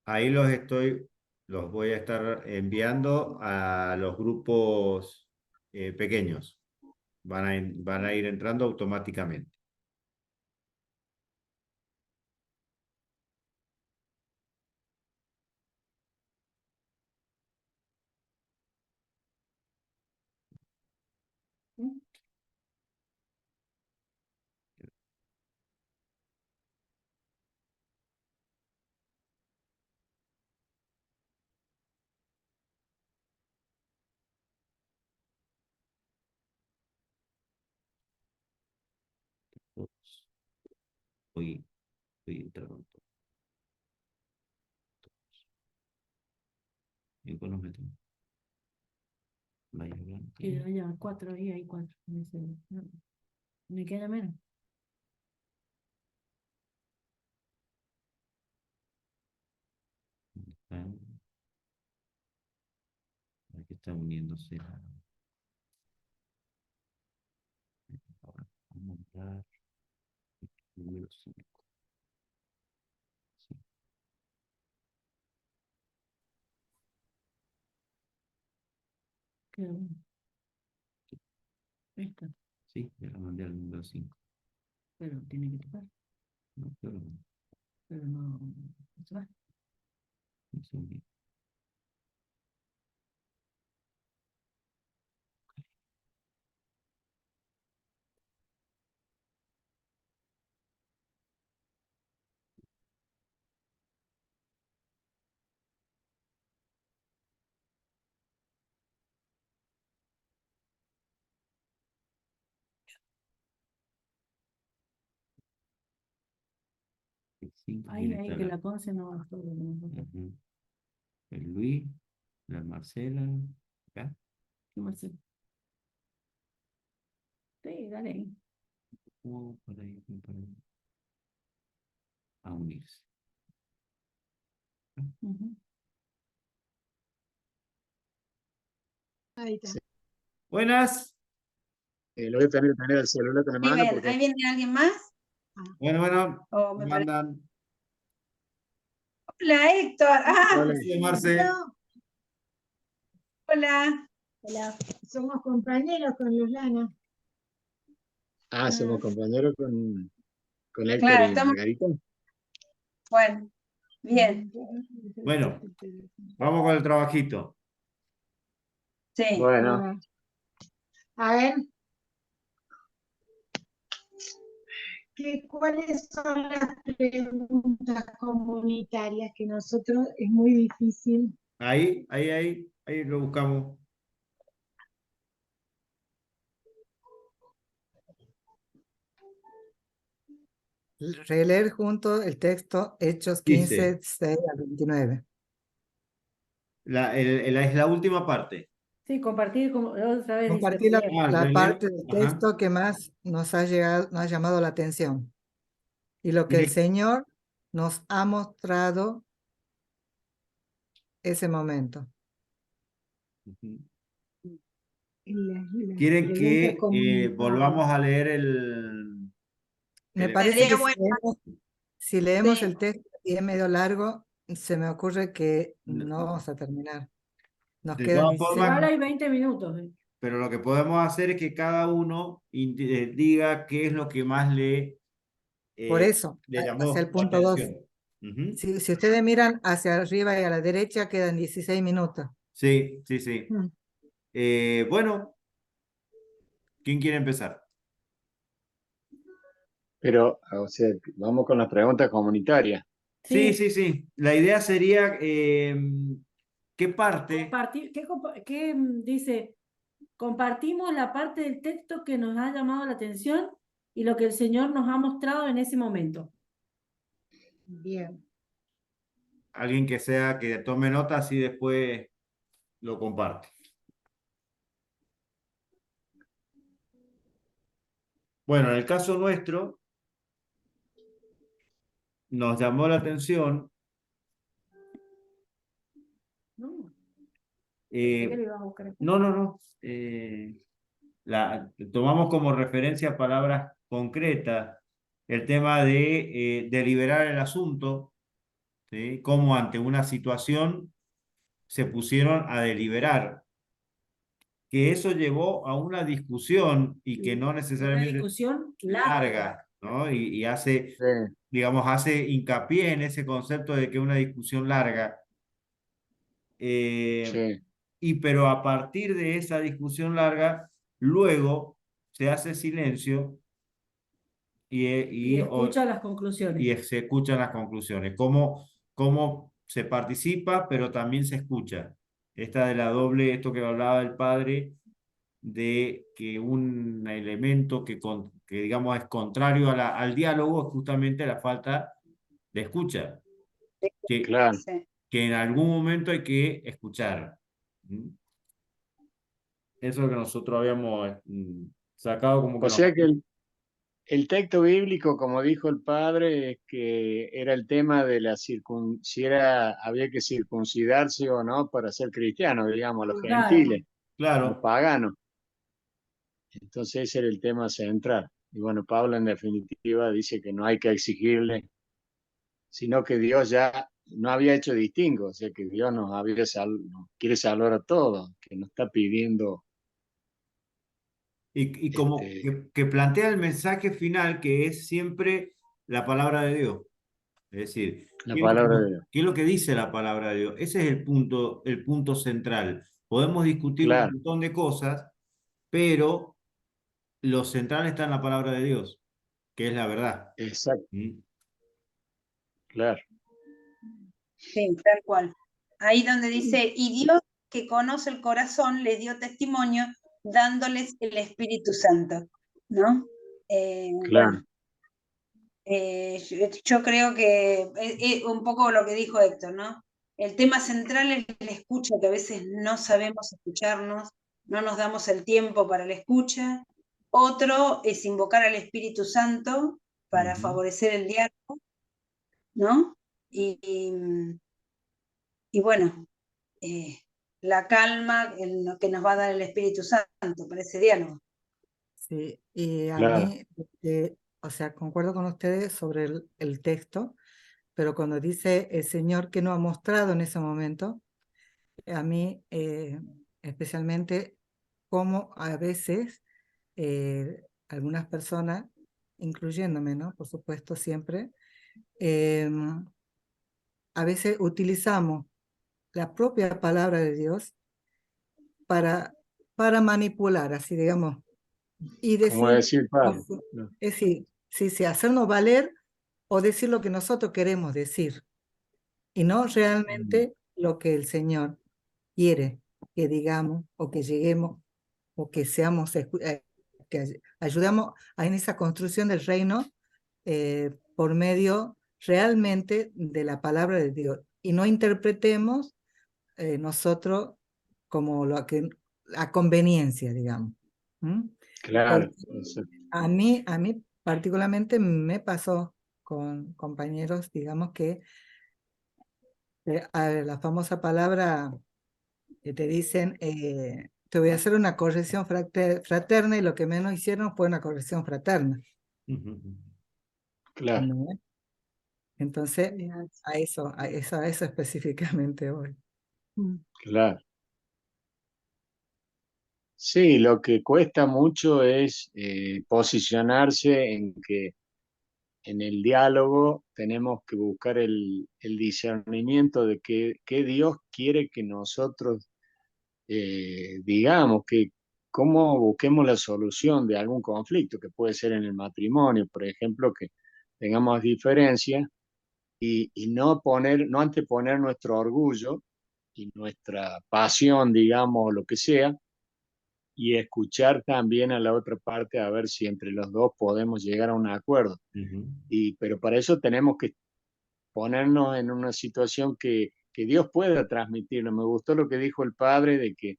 Ahí los voy a estar enviando a los grupos pequeños. Van a ir entrando automáticamente. Todos. Voy entrando. ¿En cuál nos metemos? Bahía Blanca. Queda ya 4 y hay 4. Me queda menos. Aquí está uniéndose. Ahora vamos a entrar. Número 5. Sí, Queda uno. Esta, sí, ya la mandé al número 5. pero tiene que tocar. No, pero no. Pero no se va. Un segundo. El 5, Ahí, ¿quién ahí, está que la? la Conce no va todo. Ujú. El Luis, la Marcela, acá. ¿Qué más hace? Sí, dale ahí. Por ahí, por ahí. A unirse. Ujú. Ahí está. Sí. Buenas. Lo voy a tener el celular con la mano Bien, porque ¿ahí viene alguien más? Bueno, Oh, me parece. mandan. Hola, Héctor. Ah, Hola. Sí, Marce. no. Hola. Hola, somos compañeros con Luslana. somos compañeros con Héctor Claro, y estamos. Margarita. Bueno, bien. Bueno, vamos con el trabajito. Sí. Bueno, Ah, a ver, ¿cuáles son las preguntas comunitarias que nosotros es muy difícil? Ahí lo buscamos. Releer junto el texto Hechos Dice, 15, 6 al 29. es la última parte. Sí, compartir como otra vez dice Compartir la, releer. la Releer. parte del Ajá. texto que más nos ha llamado la atención y lo que el Tiene- Señor nos ha mostrado ese momento. Ujú. Las Quieren preguntas que volvamos comunitarias. a leer Me el parece Sería que Evangelio. bueno. si leemos Sí. el texto y es medio largo, se me ocurre que No, no vamos a terminar. Nos de quedan todas 16 Igual formas, hay minutos. 20 minutos. pero lo que podemos hacer es que cada uno diga qué es lo que más Por eso, le hacia llamó el la punto 2. atención. Ujú. Si ustedes miran hacia arriba y a la derecha, quedan 16 minutos. Sí, sí, sí. Mm. Bueno, ¿quién quiere empezar? pero, o sea, vamos con las preguntas comunitarias. Sí, Sí, sí, sí. La idea sería, ¿qué parte? compartir, ¿qué dice? Compartimos la parte del texto que nos ha llamado la atención y lo que el Señor nos ha mostrado en ese momento. Bien. Alguien que tome nota, así después lo comparte. Bueno, en el caso nuestro, nos llamó la atención, No, pensé que eh, lo iba a buscar aquí. no, tomamos como referencia palabras concretas el tema de deliberar el asunto, ¿sí? Cómo ante una situación se pusieron a deliberar, que eso llevó a una discusión y que no Una necesariamente discusión larga. larga, ¿no? Y hace, Sí, digamos, hace hincapié en ese concepto de que una discusión larga. Eh, sí, pero a partir de esa discusión larga, luego se hace silencio Y escucha las y conclusiones. se escuchan las conclusiones. Cómo se participa, pero también se escucha. Esta de la doble, esto que hablaba el padre, de que un elemento que digamos es contrario al diálogo es justamente la falta de escucha, que, claro. Sí. que en algún momento hay que escuchar. ¿Mm? Eso es lo que nosotros habíamos sacado como que O nos... sea que el texto bíblico, como dijo el padre, es que era el tema de si había que circuncidarse o no para ser cristiano, digamos, los Claro. gentiles, los Claro, paganos. Entonces ese era el tema central. Y bueno, Pablo en definitiva dice que no hay que exigirle, sino que Dios ya no había hecho distingo, o sea que Dios nos quiere salvar a todos, que nos está pidiendo y como este, que plantea el mensaje final que es siempre la palabra de Dios. Es decir, la palabra de Dios. qué es lo que dice la palabra de Dios? Ese es el punto central. Podemos discutir un Claro, montón de cosas, pero lo central está en la palabra de Dios, que es la verdad. exacto, ¿Mm? claro. Sí, tal cual. Ahí donde dice, y Dios que conoce el corazón les dio testimonio dándoles el Espíritu Santo, ¿no? Claro, Bueno, yo creo que es un poco lo que dijo Héctor, ¿no? El tema central es la escucha, que a veces no sabemos escucharnos, no nos damos el tiempo para la escucha. Otro es invocar al Espíritu Santo para Ujú. favorecer el diálogo, ¿no? Y bueno, eh, la calma en lo que nos va a dar el Espíritu Santo para ese diálogo. Sí, y a claro. mí, o sea, concuerdo con ustedes sobre el texto, pero cuando dice el Señor que nos ha mostrado en ese momento, a mí especialmente como a veces algunas personas, incluyéndome, ¿no? Por supuesto, siempre, a veces utilizamos la propia palabra de Dios para, para manipular, así digamos, y Como decir, decir Pablo, ¿no? es decir, sí, sí, hacernos valer o decir lo que nosotros queremos decir, y no Mm, realmente lo que el Señor quiere que digamos o que lleguemos o que seamos, que ayudamos en esa construcción del reino por medio realmente de la palabra de Dios y no interpretemos nosotros como lo que a conveniencia, digamos. ¿Mm? Porque claro, exacto. a mí particularmente me pasó con compañeros, digamos que a ver, la famosa palabra que te dicen, te voy a hacer una corrección fraterna y lo que menos hicieron fue una corrección fraterna. Ujú. Claro, ¿No? Entonces, a eso específicamente voy. Mm. claro. Sí, lo que cuesta mucho es posicionarse en que en el diálogo tenemos que buscar el discernimiento de qué Dios quiere que nosotros digamos, cómo busquemos la solución de algún conflicto que puede ser en el matrimonio, por ejemplo, que tengamos diferencias y no anteponer nuestro orgullo y nuestra pasión, digamos, o lo que sea, y escuchar también a la otra parte a ver si entre los dos podemos llegar a un acuerdo. Ujú. Pero para eso tenemos que ponernos en una situación que Dios pueda transmitirlo. Me gustó lo que dijo el padre de que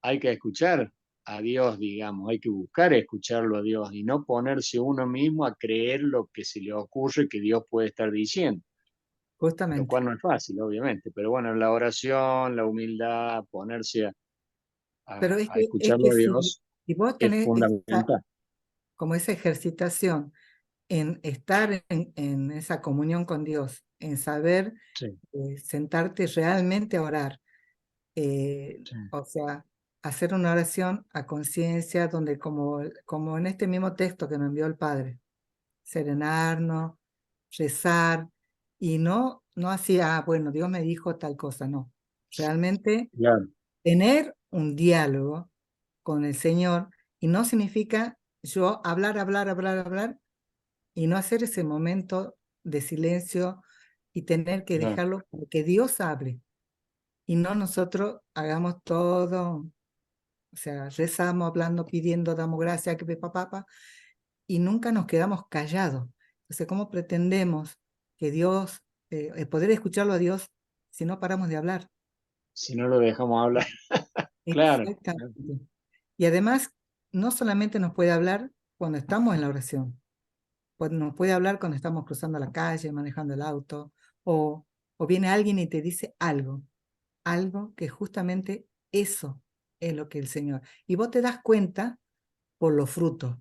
hay que escuchar a Dios, digamos, hay que buscar escucharlo a Dios y no ponerse uno mismo a creer lo que se le ocurre que Dios puede estar diciendo, lo Justamente. cual no es fácil, obviamente, pero bueno, la oración, la humildad, ponerse Pero a es que escucharlo a si, Dios si vos es tenés esa, fundamental. como esa ejercitación en estar en esa comunión con Dios, en saber Sí, sentarte realmente a orar. sí, O sea, hacer una oración a conciencia donde como en este mismo texto que nos envió el Padre, serenarnos, rezar, y no así, bueno, Dios me dijo tal cosa, no. Realmente claro. tener un diálogo con el Señor, y no significa yo hablar, y no hacer ese momento de silencio y tener que Claro. dejarlo que Dios hable, y no nosotros hagamos todo, o sea, rezamos, hablando, pidiendo, damos gracias, que papá, y nunca nos quedamos callados. Entonces, ¿cómo pretendemos que Dios, poder escucharlo a Dios si no paramos de hablar? Si no lo dejamos hablar, claro. Exactamente. Y además, no solamente nos puede hablar cuando estamos en la oración, pues nos puede hablar cuando estamos cruzando la calle, manejando el auto, o viene alguien y te dice algo que justamente eso es lo que el Señor. Y vos te das cuenta por los frutos,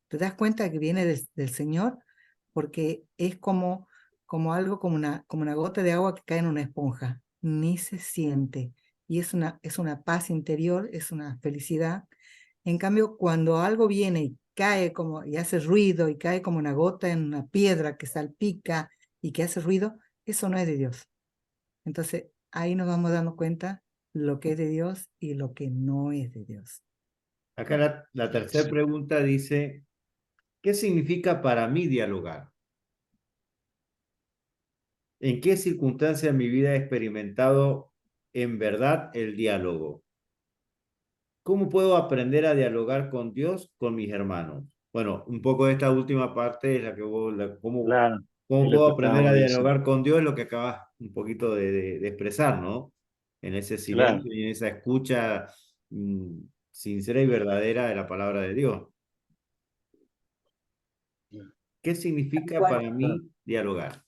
te das cuenta que viene del Señor, porque es como algo, como una gota de agua que cae en una esponja, ni se siente. Y es una paz interior, es una felicidad. En cambio, cuando algo viene y cae y hace ruido y cae como una gota en una piedra que salpica y que hace ruido, eso no es de Dios. Entonces, ahí nos vamos dando cuenta lo que es de Dios y lo que no es de Dios. Acá la tercera pregunta dice, ¿qué significa para mí dialogar? ¿En qué circunstancias de mi vida he experimentado en verdad el diálogo? ¿Cómo puedo aprender a dialogar con Dios, con mis hermanos? Bueno, un poco de esta última parte es la que Claro, cómo es lo puedo que aprender a estábamos diciendo. dialogar con Dios, es lo que acabas un poquito de expresar, ¿no? En ese Claro. silencio y en esa escucha sincera y verdadera de la palabra de Dios. ¿Qué significa Bueno, para mí dialogar?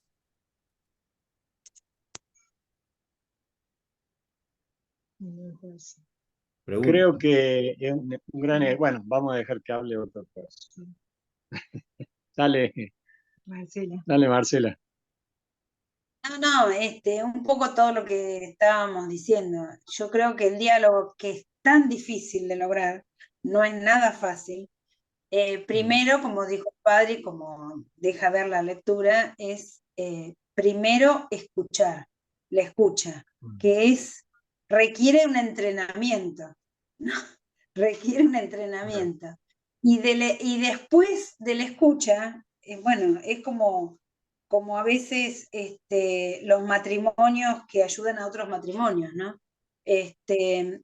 Pregunta. Creo que es un gran... Bueno, vamos a dejar que hable otra cosa. Dale, Marcela. dale, Marcela. no, un poco todo lo que estábamos diciendo. Yo creo que el diálogo, que es tan difícil de lograr, no es nada fácil. Primero, como dijo el padre, y como deja ver la lectura, es primero escuchar, la escucha, que requiere un entrenamiento, ¿no? Requiere un entrenamiento. Y después de la escucha, bueno, es como a veces los matrimonios que ayudan a otros matrimonios, ¿no?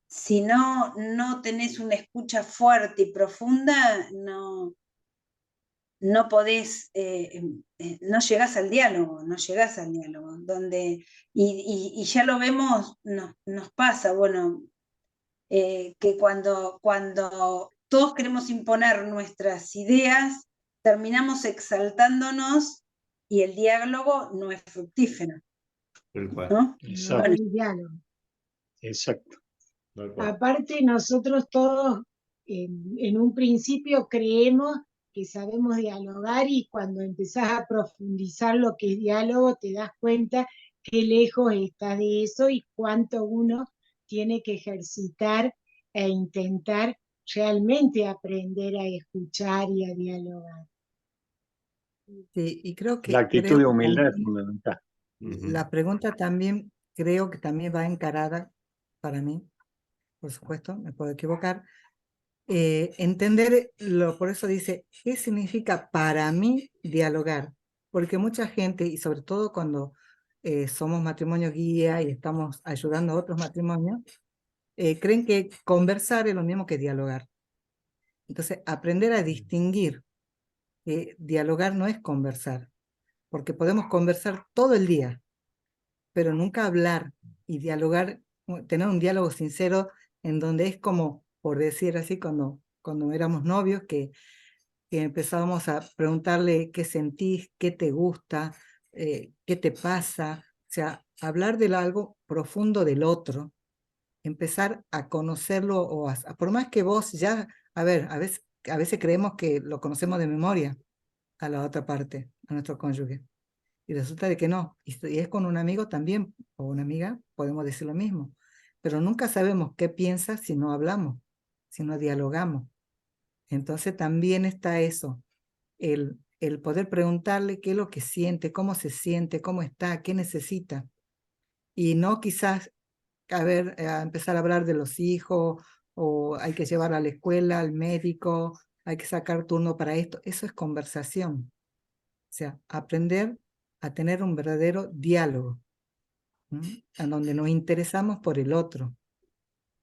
Si no tenés una escucha fuerte y profunda, no podés, no llegás al diálogo, y ya lo vemos, nos pasa, bueno, que cuando todos queremos imponer nuestras ideas, terminamos exaltándonos y el diálogo no es fructífero, Tal cual. ¿no? No Exacto, Bueno, hay diálogo. exacto. Tal cual. Aparte, nosotros todos en un principio creemos que sabemos dialogar y cuando empezás a profundizar lo que es diálogo, te das cuenta qué lejos está de eso y cuánto uno tiene que ejercitar e intentar realmente aprender a escuchar y a dialogar. Sí, y creo La actitud creo de que humildad es también fundamental. Ujú. la pregunta también, creo que también va encarada para mí, por supuesto, me puedo equivocar, entender, por eso dice, ¿qué significa para mí dialogar? Porque mucha gente, y sobre todo cuando somos matrimonio guía y estamos ayudando a otros matrimonios, creen que conversar es lo mismo que dialogar. Entonces, aprender a distinguir que dialogar no es conversar, porque podemos conversar todo el día, pero nunca hablar y dialogar, tener un diálogo sincero en donde es como, por decir así, cuando éramos novios, que empezábamos a preguntarle qué sentís, qué te gusta, qué te pasa, o sea, hablar de algo profundo del otro, empezar a conocerlo, por más que vos ya, a ver, a veces creemos que lo conocemos de memoria, a la otra parte, a nuestro cónyuge. Y resulta de que no. Y es con un amigo también, o una amiga, podemos decir lo mismo. Pero nunca sabemos qué piensa si no hablamos, si no dialogamos. Entonces también está eso, el poder preguntarle qué es lo que siente, cómo se siente, cómo está, qué necesita. Y no quizás empezar a hablar de los hijos, o hay que llevar a la escuela, al médico, hay que sacar turno para esto. Eso es conversación. O sea, aprender a tener un verdadero diálogo, en donde nos interesamos por el otro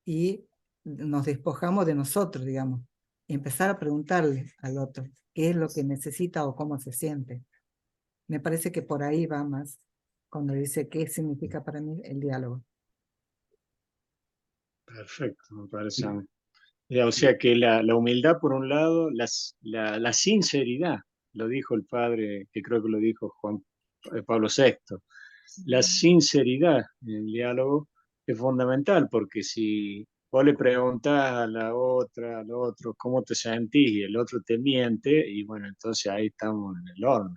y nos despojamos de nosotros, digamos, y empezar a preguntarle al otro qué es lo que necesita o cómo se siente. Me parece que por ahí va más cuando dice qué significa para mí el diálogo. Perfecto, me parece a mí. O sea que la humildad por un lado, la sinceridad, lo dijo el padre, que creo que lo dijo Juan Pablo VI, la sinceridad en el diálogo es fundamental, porque si vos le preguntás a la otra, al otro, cómo te sentís y el otro te miente, y bueno, entonces ahí estamos en el horno.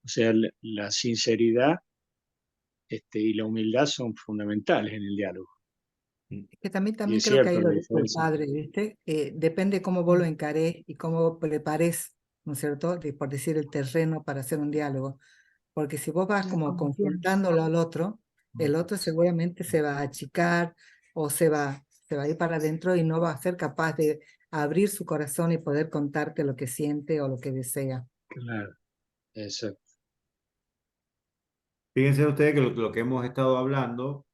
O sea, la sinceridad y la humildad son fundamentales en el diálogo. Es que también Y es creo que ahí cierto lo la dijo el diferencia. padre, ¿viste? Depende cómo vos lo encarés y cómo prepares, ¿no es cierto? Por decir el terreno para hacer un diálogo. Porque si vos vas La como confianza. confrontándolo al otro, el otro seguramente se va a achicar o se va a ir para adentro y no va a ser capaz de abrir su corazón y poder contarte lo que siente o lo que desea. Claro, exacto. Fíjense ustedes que lo que hemos estado hablando,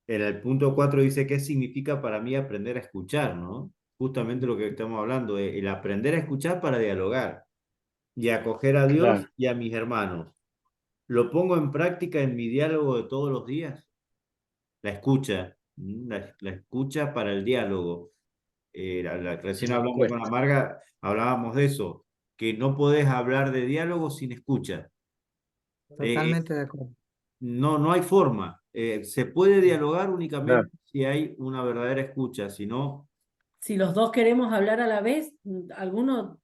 en el punto 4 dice qué significa para mí aprender a escuchar, ¿no? Justamente lo que estamos hablando, el aprender a escuchar para dialogar y acoger a Dios Claro, y a mis hermanos. ¿Lo pongo en práctica en mi diálogo de todos los días? La escucha, la escucha para el diálogo. Recién la hablando con encuesta. Amarga, hablábamos de eso, que no podés hablar de diálogo sin escucha. Totalmente de acuerdo. No hay forma. Se puede dialogar Claro, únicamente si hay una verdadera escucha, si no, Si los dos queremos hablar a la vez, alguno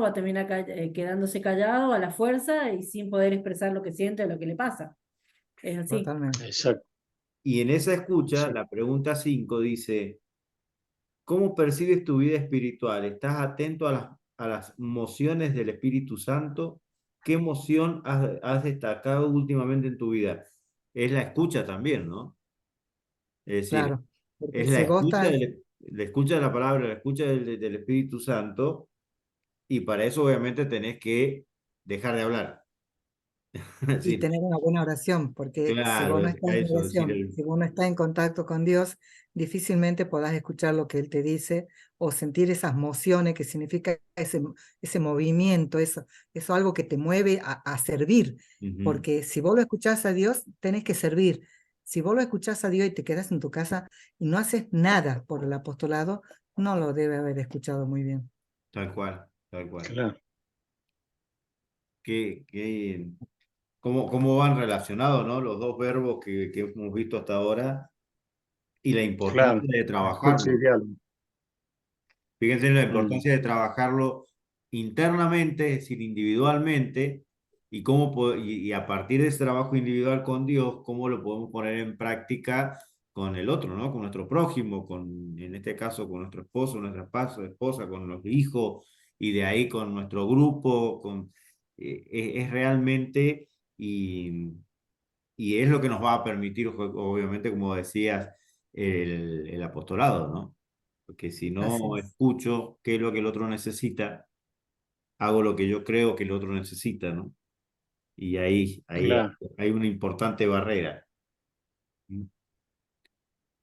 va a terminar quedándose callado a la fuerza y sin poder expresar lo que siente o lo que le pasa. Es así. Totalmente. exacto. y en esa escucha, Sí, la pregunta 5 dice, ¿cómo percibes tu vida espiritual? ¿Estás atento a las mociones del Espíritu Santo? ¿Qué emoción has destacado últimamente en tu vida? Es la escucha también, ¿no? Es decir, Claro. Porque es la si vos escucha, estás, la escucha de la palabra, la escucha del Espíritu Santo, y para eso obviamente tenés que dejar de hablar. Es y decir, tener una buena oración, porque si claro, vos no estás a en eso, decir, oración, si vos no estás en contacto con Dios, difícilmente podás escuchar lo que Él te dice o sentir esas mociones que significa ese movimiento, eso algo que te mueve a servir, ujú, porque si vos lo escuchás a Dios, tenés que servir. Si vos lo escuchás a Dios y te quedas en tu casa y no haces nada por el apostolado, no lo debe haber escuchado muy bien. tal cual, tal cual. claro, Que, cómo van relacionados, ¿no? Los dos verbos que hemos visto hasta ahora y la claro. importancia de Escucha y trabajarlo. diálogo. Fíjense en la Mm, importancia de trabajarlo internamente, es decir, individualmente, y a partir de ese trabajo individual con Dios, cómo lo podemos poner en práctica con el otro, ¿no? Con nuestro prójimo, en este caso con nuestro esposo, nuestra esposa, con los hijos, y de ahí con nuestro grupo, es realmente, y, y es lo que nos va a permitir, obviamente, como decías, el apostolado, ¿no? Porque si Así no es. escucho qué es lo que el otro necesita, hago lo que yo creo que el otro necesita, ¿no? Y ahí claro, hay una importante barrera.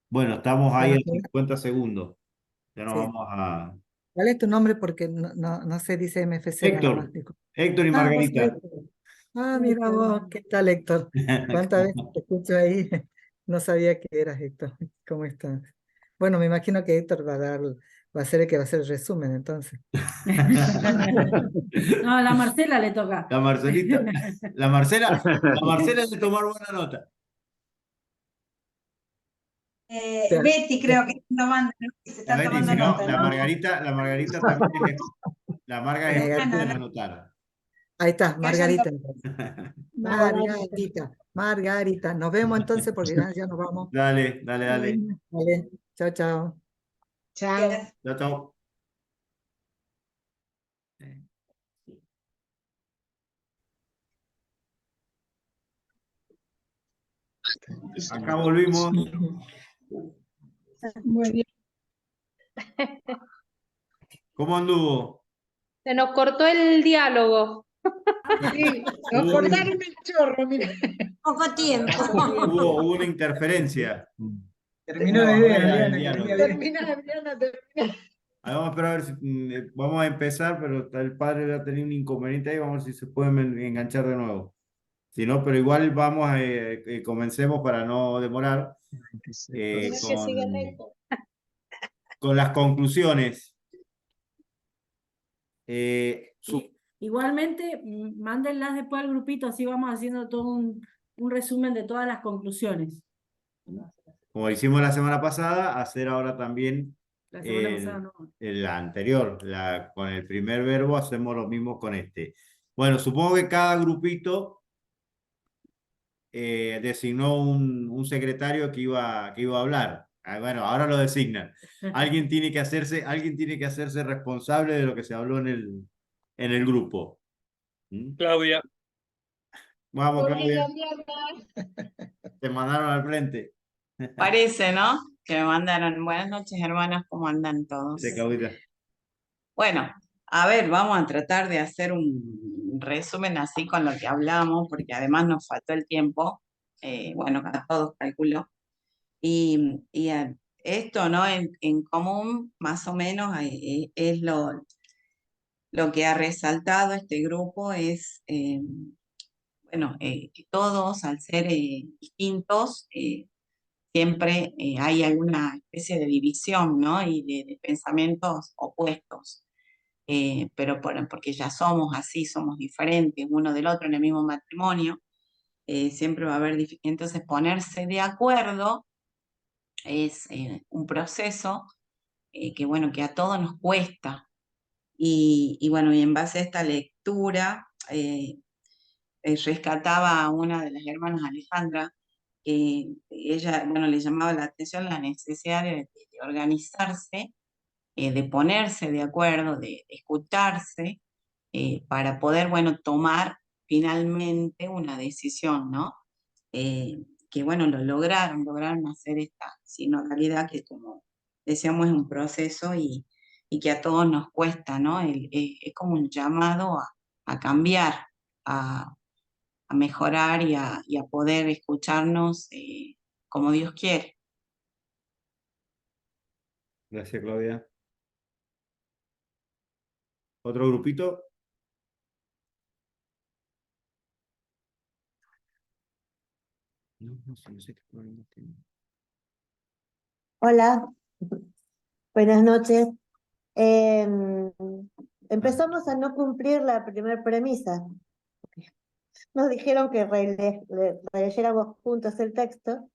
Bueno, estamos La ahí a Marcela, 50 segundos. Ya nos sí. vamos a... ¿Cuál es tu nombre? Porque no se dice MFC nada más. Héctor, Héctor y Ah, vos sos Margarita. Héctor. Ah, mira vos, ¿qué tal, Héctor? ¿Cuántas veces te escucho ahí? No sabía que eras Héctor. ¿Cómo estás? Bueno, me imagino que Héctor va a ser el que va a hacer el resumen, entonces. No, a la Marcela le toca. La Marcelita. La Marcela es de tomar buena nota. Te- Betty te- creo que está tomando, ¿no? Que se A está ver, y tomando si no, nota, ¿no? La Margarita también la Marga es experta en Negativo. anotar. Ahí está, Que hayan Margarita. entonces. Margarita. Margarita. Nos vemos entonces porque ya nos vamos. Dale, dale, dale. Vale, chao, chao. Chao. Chao, chao. Acá volvimos. Muy bien. ¿Cómo anduvo? Se nos cortó el diálogo. Sí, nos cortaron el chorro, mira. Poco tiempo. Hubo una interferencia. Terminó la idea, Era el Adriana, diálogo. Termina, Adriana, termina. Ahí vamos a esperar a ver si vamos a empezar, pero el padre ha tenido un inconveniente ahí, vamos a ver si se pueden enganchar de nuevo. Si no, pero igual vamos a comencemos para no demorar con las conclusiones. Igualmente, mándenlas después al grupito, así vamos haciendo todo un resumen de todas las conclusiones. Como hicimos la semana pasada, hacer ahora también La semana pasada no. la anterior, con el primer verbo hacemos lo mismo con este. Bueno, supongo que cada grupito designó un secretario que iba a hablar. Bueno, ahora lo designan. Alguien tiene que hacerse responsable de lo que se habló en el grupo. ¿Mm? Claudia. Vamos, Ok, Claudia. Adriana. Te mandaron al frente. Parece, ¿no? Que me mandaron. Buenas noches, hermanas, ¿cómo andan todos? Sí, Claudita. Bueno, a ver, vamos a tratar de hacer un resumen así con lo que hablamos, porque además nos faltó el tiempo. Bueno, a todos calculo. Y esto, ¿no? En común, más o menos, es lo que ha resaltado este grupo, es, bueno, que todos, al ser distintos, siempre hay alguna especie de división, ¿no? Y de pensamientos opuestos. Pero porque ya somos así, somos diferentes uno del otro en el mismo matrimonio, siempre va a haber entonces ponerse de acuerdo es un proceso que bueno, que a todos nos cuesta. Y bueno, y en base a esta lectura, rescataba a una de las hermanas, Alejandra, que ella, bueno, le llamaba la atención la necesidad de organizarse, de ponerse de acuerdo, de escucharse, para poder, bueno, tomar finalmente una decisión, ¿no? Que bueno, lograron hacer esta sinodalidad que, como decíamos, es un proceso y que a todos nos cuesta, ¿no? Es como un llamado a cambiar, a mejorar y a poder escucharnos como Dios quiere. Gracias, Claudia. ¿Otro grupito? No sé qué problema tiene. Hola, buenas noches. Empezamos a no cumplir la primera premisa. Nos dijeron que leyéramos juntos el texto,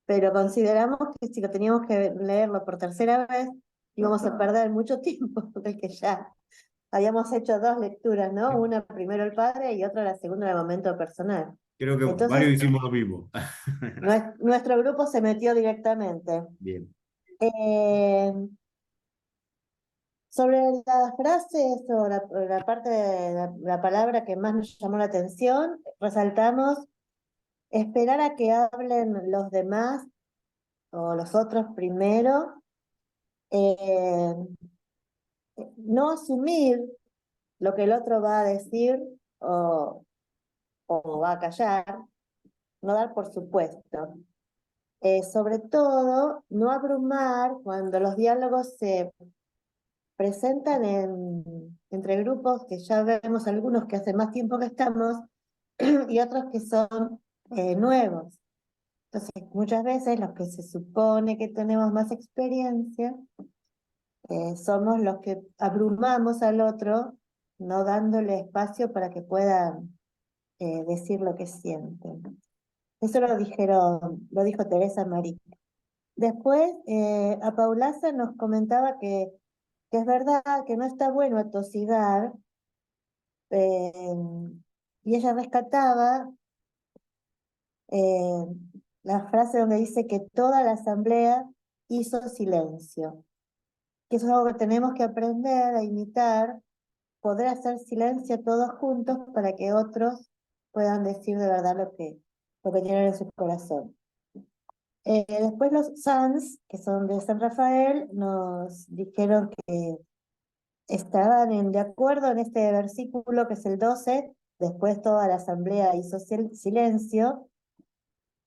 pero consideramos que si lo teníamos que leerlo por tercera vez, íbamos a perder mucho tiempo, porque ya habíamos hecho 2 lecturas, ¿no? Una primero el padre y otra la segunda en el momento personal. Creo que Entonces, varios hicimos lo mismo. nuestro grupo se metió directamente. Bien. Sobre las frases o la parte de la palabra que más nos llamó la atención, resaltamos esperar a que hablen los demás o los otros primero, no asumir lo que el otro va a decir o va a callar, no dar por supuesto. Sobre todo, no abrumar cuando los diálogos se presentan entre grupos que ya vemos algunos que hace más tiempo que estamos y otros que son nuevos. Entonces, muchas veces los que se supone que tenemos más experiencia somos los que abrumamos al otro, no dándole espacio para que puedan decir lo que sienten. Eso lo dijo Teresa María. Después, a Paulaza nos comentaba que es verdad que no está bueno atosigar, y ella rescataba eh, la frase donde dice que toda la asamblea hizo silencio, que eso es algo que tenemos que aprender a imitar, poder hacer silencio todos juntos para que otros puedan decir de verdad lo que tienen en su corazón. Después los Sans, que son de San Rafael, nos dijeron que estaban de acuerdo en este versículo que es el 12, después toda la asamblea hizo silencio,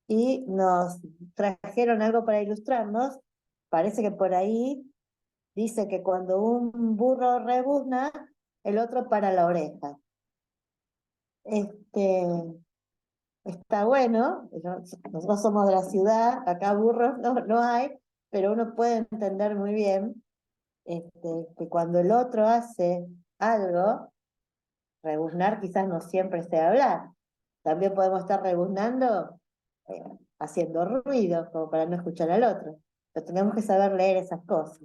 y nos trajeron algo para ilustrarnos. Parece que por ahí dice que cuando un burro rebuzna, el otro para la oreja. Está bueno, nosotros somos de la ciudad, acá burros no hay, pero uno puede entender muy bien que cuando el otro hace algo, rebuznar quizás no siempre sea hablar. También podemos estar rebuznando eh, haciendo ruido, como para no escuchar al otro. Pero tenemos que saber leer esas cosas.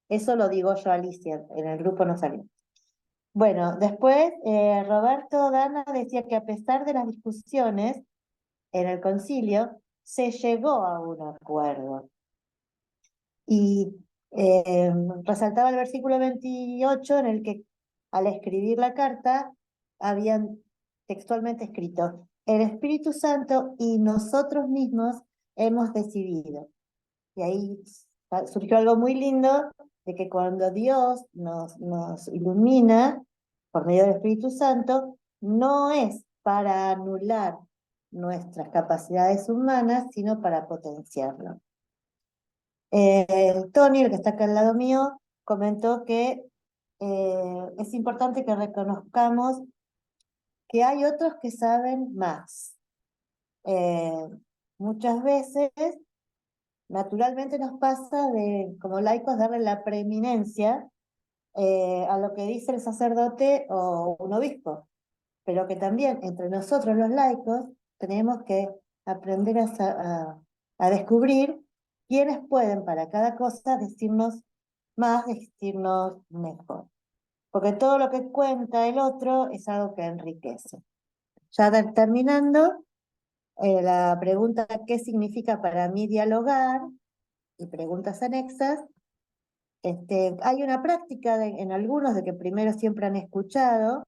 Eso lo digo yo, Alicia, en el grupo no salió. Bueno, después Roberto Dana decía que a pesar de las discusiones en el concilio, se llegó a un acuerdo. Y resaltaba el versículo 28 en el que al escribir la carta habían textualmente escrito: el Espíritu Santo y nosotros mismos hemos decidido. Y ahí surgió algo muy lindo de que cuando Dios nos ilumina por medio del Espíritu Santo, no es para anular nuestras capacidades humanas, sino para potenciarlo. Tony, el que está acá al lado mío, comentó que es importante que reconozcamos que hay otros que saben más. Muchas veces, naturalmente nos pasa como laicos, darle la preeminencia a lo que dice el sacerdote o un obispo, pero que también entre nosotros los laicos tenemos que aprender a descubrir quiénes pueden para cada cosa decirnos más, decirnos mejor. Porque todo lo que cuenta el otro es algo que enriquece. Ya terminando, la pregunta ¿qué significa para mí dialogar? Y preguntas anexas. Hay una práctica en algunos de que primero siempre han escuchado,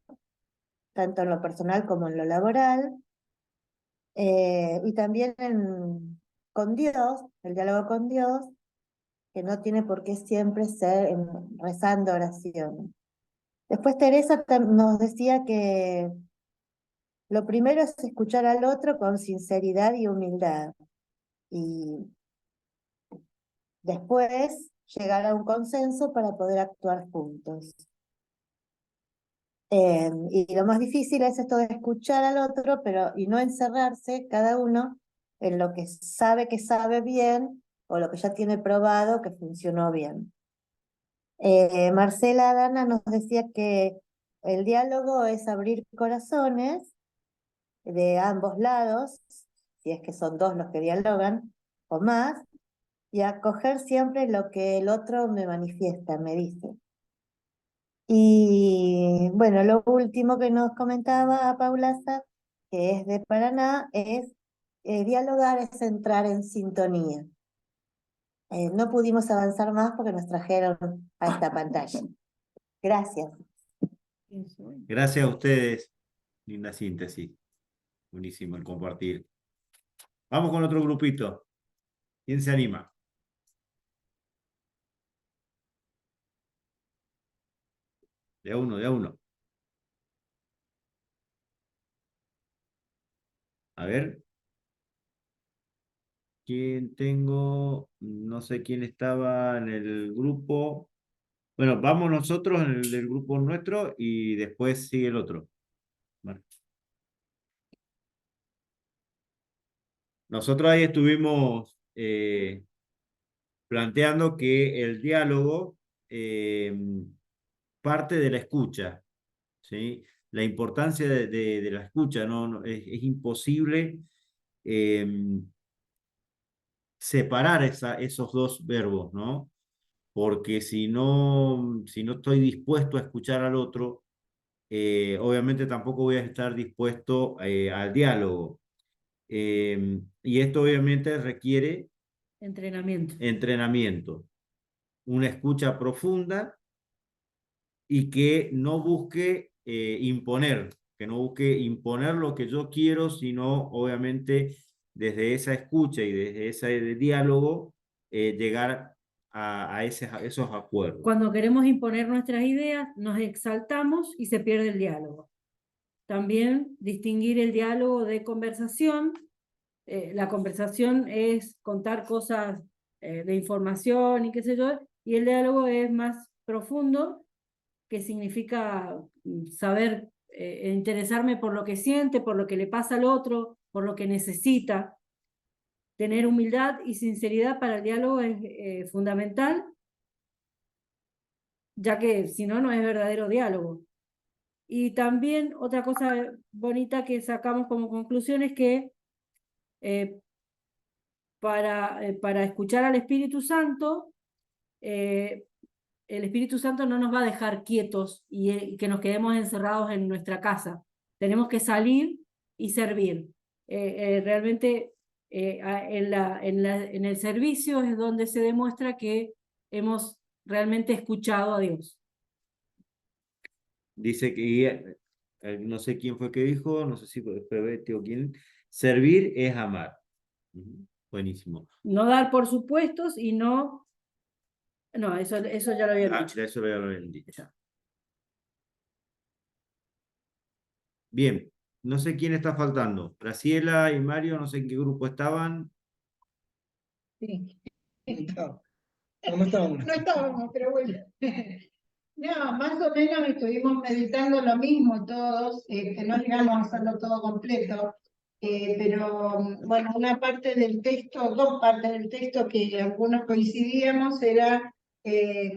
tanto en lo personal como en lo laboral, y también con Dios, el diálogo con Dios, que no tiene por qué siempre ser rezando oraciones. Después Teresa nos decía que lo primero es escuchar al otro con sinceridad y humildad, y después llegar a un consenso para poder actuar juntos. Y lo más difícil es esto de escuchar al otro, y no encerrarse cada uno en lo que sabe bien, o lo que ya tiene probado que funcionó bien. Marcela Dana nos decía que el diálogo es abrir corazones de ambos lados, si es que son dos los que dialogan, o más, y acoger siempre lo que el otro me manifiesta, me dice. Y bueno, lo último que nos comentaba Paulaza, que es de Paraná, es dialogar es entrar en sintonía. No pudimos avanzar más porque nos trajeron a esta pantalla. Gracias. Gracias a ustedes. Linda síntesis. Buenísimo el compartir. Vamos con otro grupito. ¿Quién se anima? De a uno, de a uno. A ver. ¿Quién tengo? No sé quién estaba en el grupo. Bueno, vamos nosotros en el del grupo nuestro y después sigue el otro. Bueno. Nosotros ahí estuvimos planteando que el diálogo parte de la escucha, ¿sí? La importancia de la escucha, ¿no? Es imposible separar esos dos verbos, ¿no? Porque si no estoy dispuesto a escuchar al otro, obviamente tampoco voy a estar dispuesto al diálogo. Y esto obviamente requiere Entrenamiento. entrenamiento, una escucha profunda y que no busque imponer, que no busque imponer lo que yo quiero, sino obviamente desde esa escucha y desde ese diálogo llegar a esos acuerdos. Cuando queremos imponer nuestras ideas, nos exaltamos y se pierde el diálogo. También distinguir el diálogo de conversación. La conversación es contar cosas de información y qué sé yo, y el diálogo es más profundo, que significa saber, interesarme por lo que siente, por lo que le pasa al otro, por lo que necesita. Tener humildad y sinceridad para el diálogo es fundamental, ya que si no, no es verdadero diálogo. Y también otra cosa bonita que sacamos como conclusión es que para escuchar al Espíritu Santo, el Espíritu Santo no nos va a dejar quietos y que nos quedemos encerrados en nuestra casa. Tenemos que salir y servir. Realmente en el servicio es donde se demuestra que hemos realmente escuchado a Dios. Dice que, no sé quién fue que dijo, no sé si fue Pebete o quién, servir es amar. Buenísimo. No dar por supuestos y no... No, eso ya lo había dicho. Eso ya lo habían dicho. Bien, no sé quién está faltando. Graciela y Mario, no sé en qué grupo estaban. Sí. ¿Cómo estábamos? No estábamos, pero bueno. No, más o menos estuvimos meditando lo mismo todos, que no llegamos a hacerlo todo completo, pero bueno, una parte del texto, dos partes del texto que algunos coincidíamos era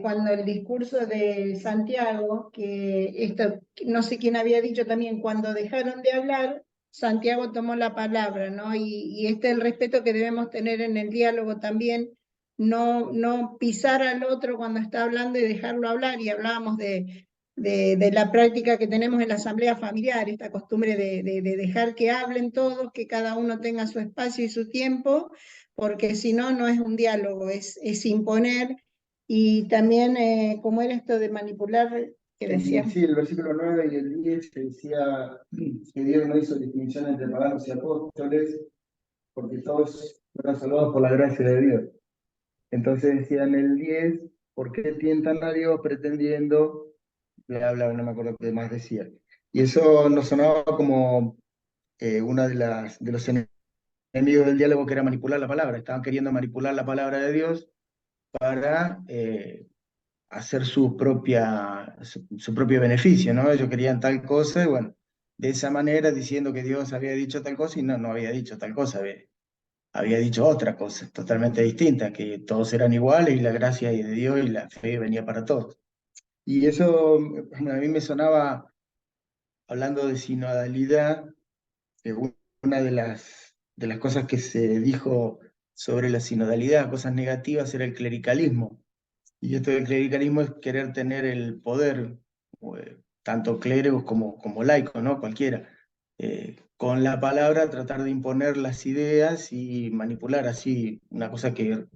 cuando el discurso de Santiago, que esto no sé quién había dicho también, cuando dejaron de hablar, Santiago tomó la palabra, ¿no? Y este es el respeto que debemos tener en el diálogo también. No pisar al otro cuando está hablando y dejarlo hablar, y hablábamos de la práctica que tenemos en la asamblea familiar, esta costumbre de dejar que hablen todos, que cada uno tenga su espacio y su tiempo, porque si no, no es un diálogo, es imponer. Y también, ¿cómo era esto de manipular? Que decía. Sí, el versículo 9 y el 10 que decía que Dios no hizo distinción entre paganos y apóstoles, porque todos fueron salvados por la gracia de Dios. Entonces decía en el 10, ¿por qué tientan a Dios pretendiendo? Bla, bla, no me acuerdo qué más decía. Y eso nos sonaba como una de los enemigos del diálogo, que era manipular la palabra. Estaban queriendo manipular la palabra de Dios para hacer su propio beneficio, ¿no? Ellos querían tal cosa y bueno, de esa manera diciendo que Dios había dicho tal cosa y no había dicho tal cosa, había dicho otra cosa totalmente distinta, que todos eran iguales y la gracia de Dios y la fe venía para todos. Y eso a mí me sonaba, hablando de sinodalidad, que una de las cosas que se dijo sobre la sinodalidad, cosas negativas, era el clericalismo. Y esto del clericalismo es querer tener el poder, tanto clérigos como laicos, ¿no? Cualquiera. Con la palabra tratar de imponer las ideas y manipular así, una cosa que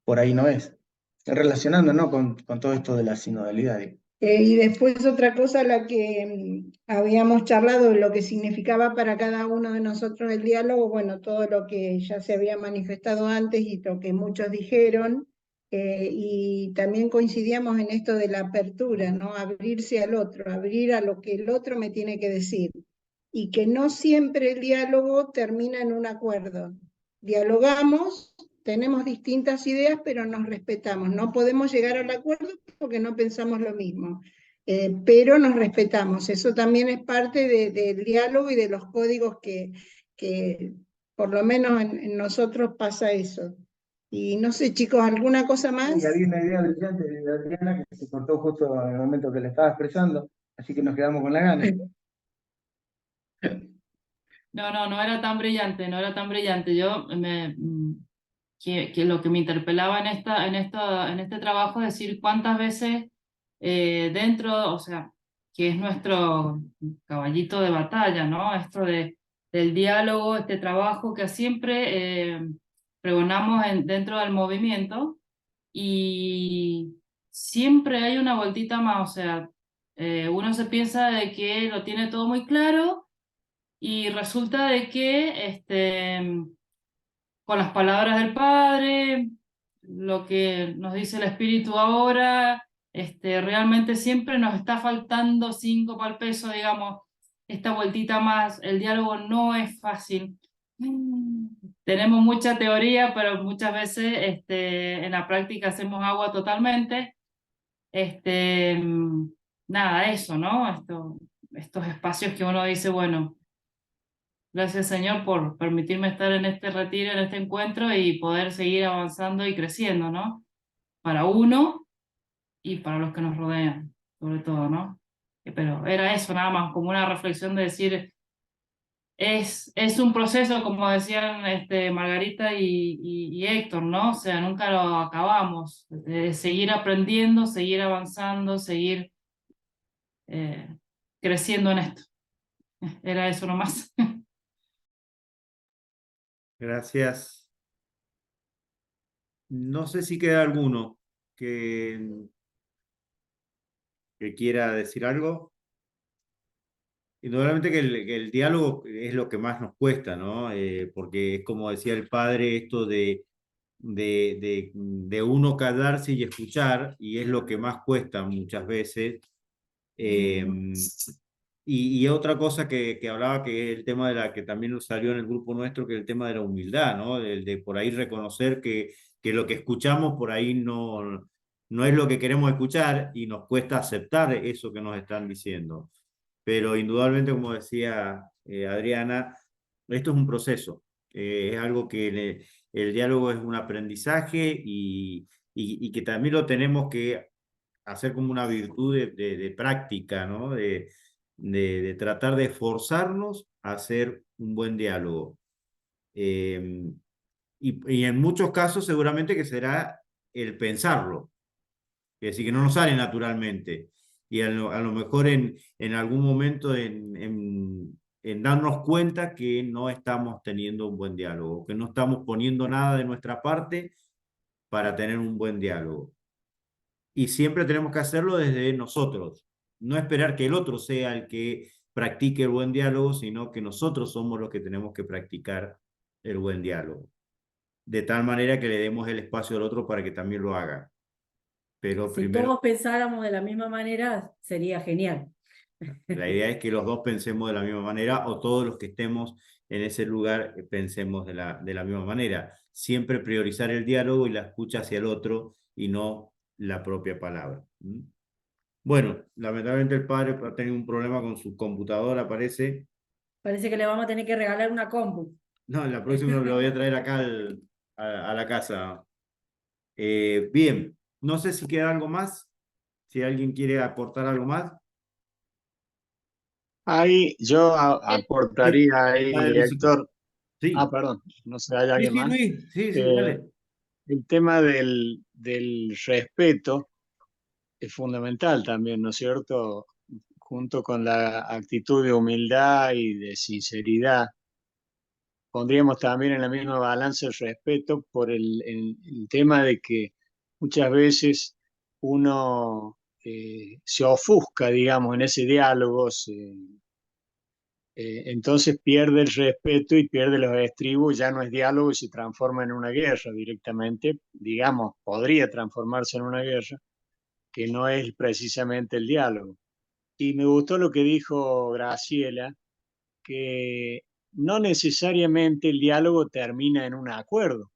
por ahí no es. Relacionando, ¿no? con todo esto de la sinodalidad. Y después otra cosa, la que habíamos charlado, lo que significaba para cada uno de nosotros el diálogo, bueno, todo lo que ya se había manifestado antes y lo que muchos dijeron, y también coincidíamos en esto de la apertura, ¿no? Abrirse al otro, abrir a lo que el otro me tiene que decir, y que no siempre el diálogo termina en un acuerdo. Dialogamos, tenemos distintas ideas, pero nos respetamos. No podemos llegar al acuerdo porque no pensamos lo mismo, pero nos respetamos. Eso también es parte del diálogo y de los códigos que por lo menos en nosotros pasa eso. Y no sé, chicos, ¿alguna cosa más? Y había una idea brillante de Adriana que se cortó justo en el momento que le estaba expresando, así que nos quedamos con las ganas. No era tan brillante, no era tan brillante. Yo que lo que me interpelaba en este trabajo es decir cuántas veces dentro, o sea, que es nuestro caballito de batalla, ¿no? Esto del diálogo, este trabajo que siempre pregonamos dentro del movimiento, y siempre hay una vueltita más, o sea, uno se piensa de que lo tiene todo muy claro y resulta de que con las palabras del Padre, lo que nos dice el Espíritu ahora, realmente siempre nos está faltando 5 para el peso, digamos, esta vueltita más. El diálogo no es fácil. Tenemos mucha teoría, pero muchas veces en la práctica hacemos agua totalmente. Nada, eso, ¿no? Estos espacios que uno dice, bueno, gracias Señor por permitirme estar en este retiro, en este encuentro y poder seguir avanzando y creciendo, ¿no? Para uno y para los que nos rodean, sobre todo, ¿no? Pero era eso nada más, como una reflexión de decir, es un proceso, como decían Margarita y Héctor, ¿no? O sea, nunca lo acabamos, seguir aprendiendo, seguir avanzando, seguir creciendo en esto. Era eso nomás. Gracias. No sé si queda alguno que quiera decir algo. Indudablemente que el diálogo es lo que más nos cuesta, ¿no? Porque es como decía el padre, esto de uno callarse y escuchar, y es lo que más cuesta muchas veces. Y otra cosa que hablaba, que es el tema de la que también nos salió en el grupo nuestro, que es el tema de la humildad, ¿no? De por ahí reconocer que lo que escuchamos por ahí no es lo que queremos escuchar y nos cuesta aceptar eso que nos están diciendo. Pero indudablemente, como decía Adriana, esto es un proceso, es algo que el diálogo es un aprendizaje y que también lo tenemos que hacer como una virtud de práctica, ¿no? De tratar de esforzarnos a hacer un buen diálogo. Y en muchos casos seguramente que será el pensarlo, es decir, que no nos sale naturalmente. Y a lo mejor en algún momento en darnos cuenta que no estamos teniendo un buen diálogo, que no estamos poniendo nada de nuestra parte para tener un buen diálogo. Y siempre tenemos que hacerlo desde nosotros, no esperar que el otro sea el que practique el buen diálogo, sino que nosotros somos los que tenemos que practicar el buen diálogo. De tal manera que le demos el espacio al otro para que también lo haga. Pero Si primero, todos pensáramos de la misma manera, sería genial. la idea es que los dos pensemos de la misma manera o todos los que estemos en ese lugar pensemos de la misma manera. Siempre priorizar el diálogo y la escucha hacia el otro y no la propia palabra. Bueno, lamentablemente el padre ha tenido un problema con su computadora, parece. Parece que le vamos a tener que regalar una compu. No, la próxima lo voy a traer acá a la casa. Bien, no sé si queda algo más, si alguien quiere aportar algo más. Ahí yo aportaría ahí, Dale, Luisito. Héctor. Sí. Perdón, no sé, ¿hay Sí, alguien sí, más? Luis. Sí, sí, dale. El tema del respeto es fundamental también, ¿no es cierto? Junto con la actitud de humildad y de sinceridad, pondríamos también en la misma balanza el respeto por el tema de que muchas veces uno se ofusca, digamos, en ese diálogo, entonces pierde el respeto y pierde los estribos, ya no es diálogo y se transforma en una guerra directamente, digamos, podría transformarse en una guerra, que no es precisamente el diálogo. Y me gustó lo que dijo Graciela, que no necesariamente el diálogo termina en un acuerdo.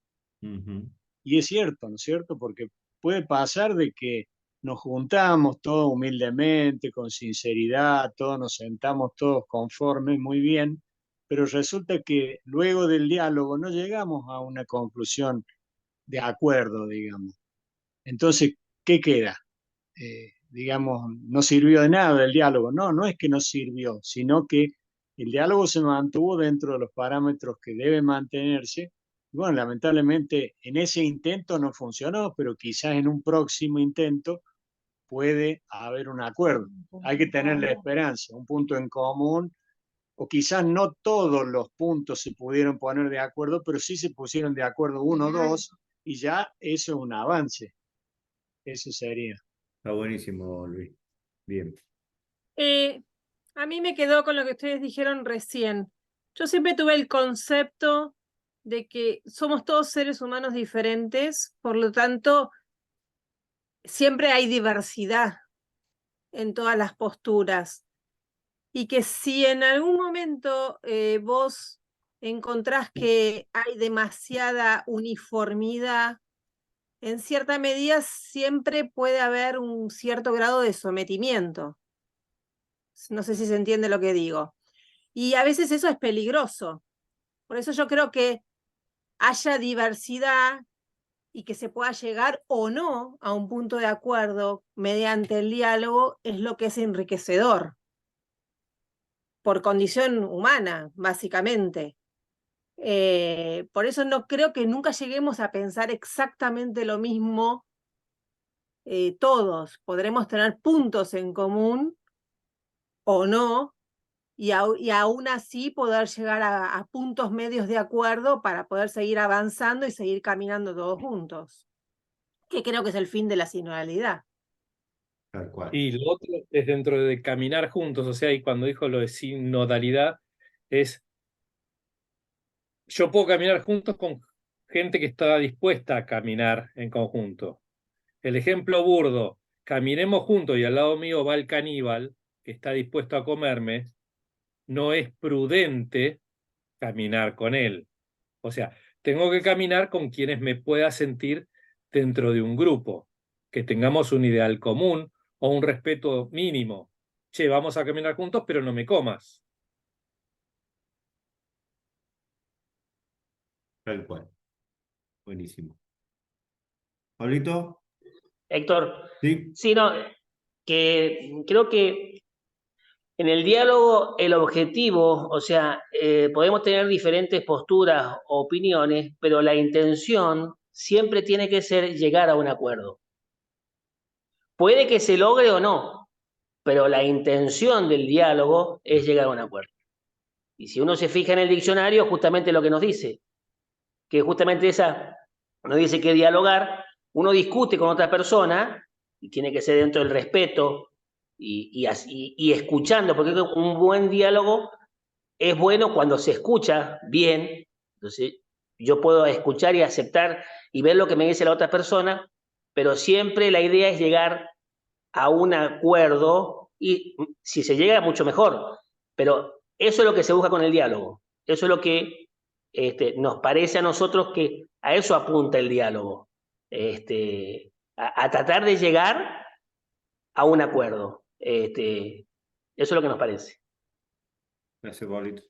Y es cierto, ¿no es cierto? Porque puede pasar de que nos juntamos todos humildemente, con sinceridad, todos nos sentamos todos conformes, muy bien, pero resulta que luego del diálogo no llegamos a una conclusión de acuerdo, digamos. Entonces, ¿qué queda? Digamos, no sirvió de nada el diálogo. No, no es que no sirvió, sino que el diálogo se mantuvo dentro de los parámetros que debe mantenerse. Y bueno, lamentablemente en ese intento no funcionó, pero quizás en un próximo intento puede haber un acuerdo. Hay que tener la esperanza, un punto en común, o quizás no todos los puntos se pudieron poner de acuerdo, pero sí se pusieron de acuerdo uno o dos, y ya eso es un avance. Eso sería. Está buenísimo, Luis. Bien. A mí me quedó con lo que ustedes dijeron recién. Yo siempre tuve el concepto de que somos todos seres humanos diferentes, por lo tanto, siempre hay diversidad en todas las posturas. Y que si en algún momento vos encontrás que hay demasiada uniformidad, en cierta medida siempre puede haber un cierto grado de sometimiento. No sé si se entiende lo que digo. Y a veces eso es peligroso. Por eso yo creo que haya diversidad y que se pueda llegar o no a un punto de acuerdo mediante el diálogo es lo que es enriquecedor. Por condición humana, básicamente. Por eso no creo que nunca lleguemos a pensar exactamente lo mismo todos. Podremos tener puntos en común o no, y aún así poder llegar a puntos medios de acuerdo para poder seguir avanzando y seguir caminando todos juntos, que creo que es el fin de la sinodalidad. Tal cual. Y lo otro es dentro de caminar juntos, o sea, y cuando dijo lo de sinodalidad, es yo puedo caminar juntos con gente que está dispuesta a caminar en conjunto. El ejemplo burdo, caminemos juntos y al lado mío va el caníbal que está dispuesto a comerme, no es prudente caminar con él. O sea, tengo que caminar con quienes me pueda sentir dentro de un grupo, que tengamos un ideal común o un respeto mínimo. Che, vamos a caminar juntos, pero no me comas. Tal cual. Buenísimo. ¿Pablito? Héctor, Sí. sí, no, que creo que en el diálogo el objetivo, o sea, podemos tener diferentes posturas o opiniones, pero la intención siempre tiene que ser llegar a un acuerdo. Puede que se logre o no, pero la intención del diálogo es llegar a un acuerdo. Y si uno se fija en el diccionario, justamente lo que nos dice, que justamente nos dice que dialogar, uno discute con otra persona y tiene que ser dentro del respeto y escuchando, porque un buen diálogo es bueno cuando se escucha bien. Entonces yo puedo escuchar y aceptar y ver lo que me dice la otra persona, pero siempre la idea es llegar a un acuerdo y si se llega mucho mejor, pero eso es lo que se busca con el diálogo, eso es lo que nos parece a nosotros que a eso apunta el diálogo, a tratar de llegar a un acuerdo. Eso es lo que nos parece. Gracias, Pablito.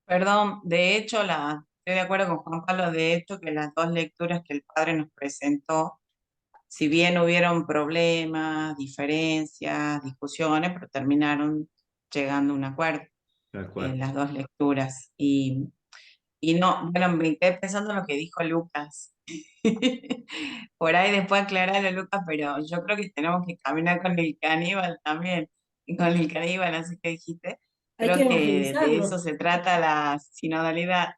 Perdón, de hecho, estoy de acuerdo con Juan Pablo, de hecho, que las dos lecturas que el padre nos presentó, si bien hubieron problemas, diferencias, discusiones, pero terminaron llegando a un acuerdo en las dos lecturas. Y no, bueno, me quedé pensando en lo que dijo Lucas. Por ahí después aclararlo, Lucas, pero yo creo que tenemos que caminar con el caníbal también, y con el caníbal, así que dijiste. Hay Creo que que de evangelizarlo. eso se trata la sinodalidad.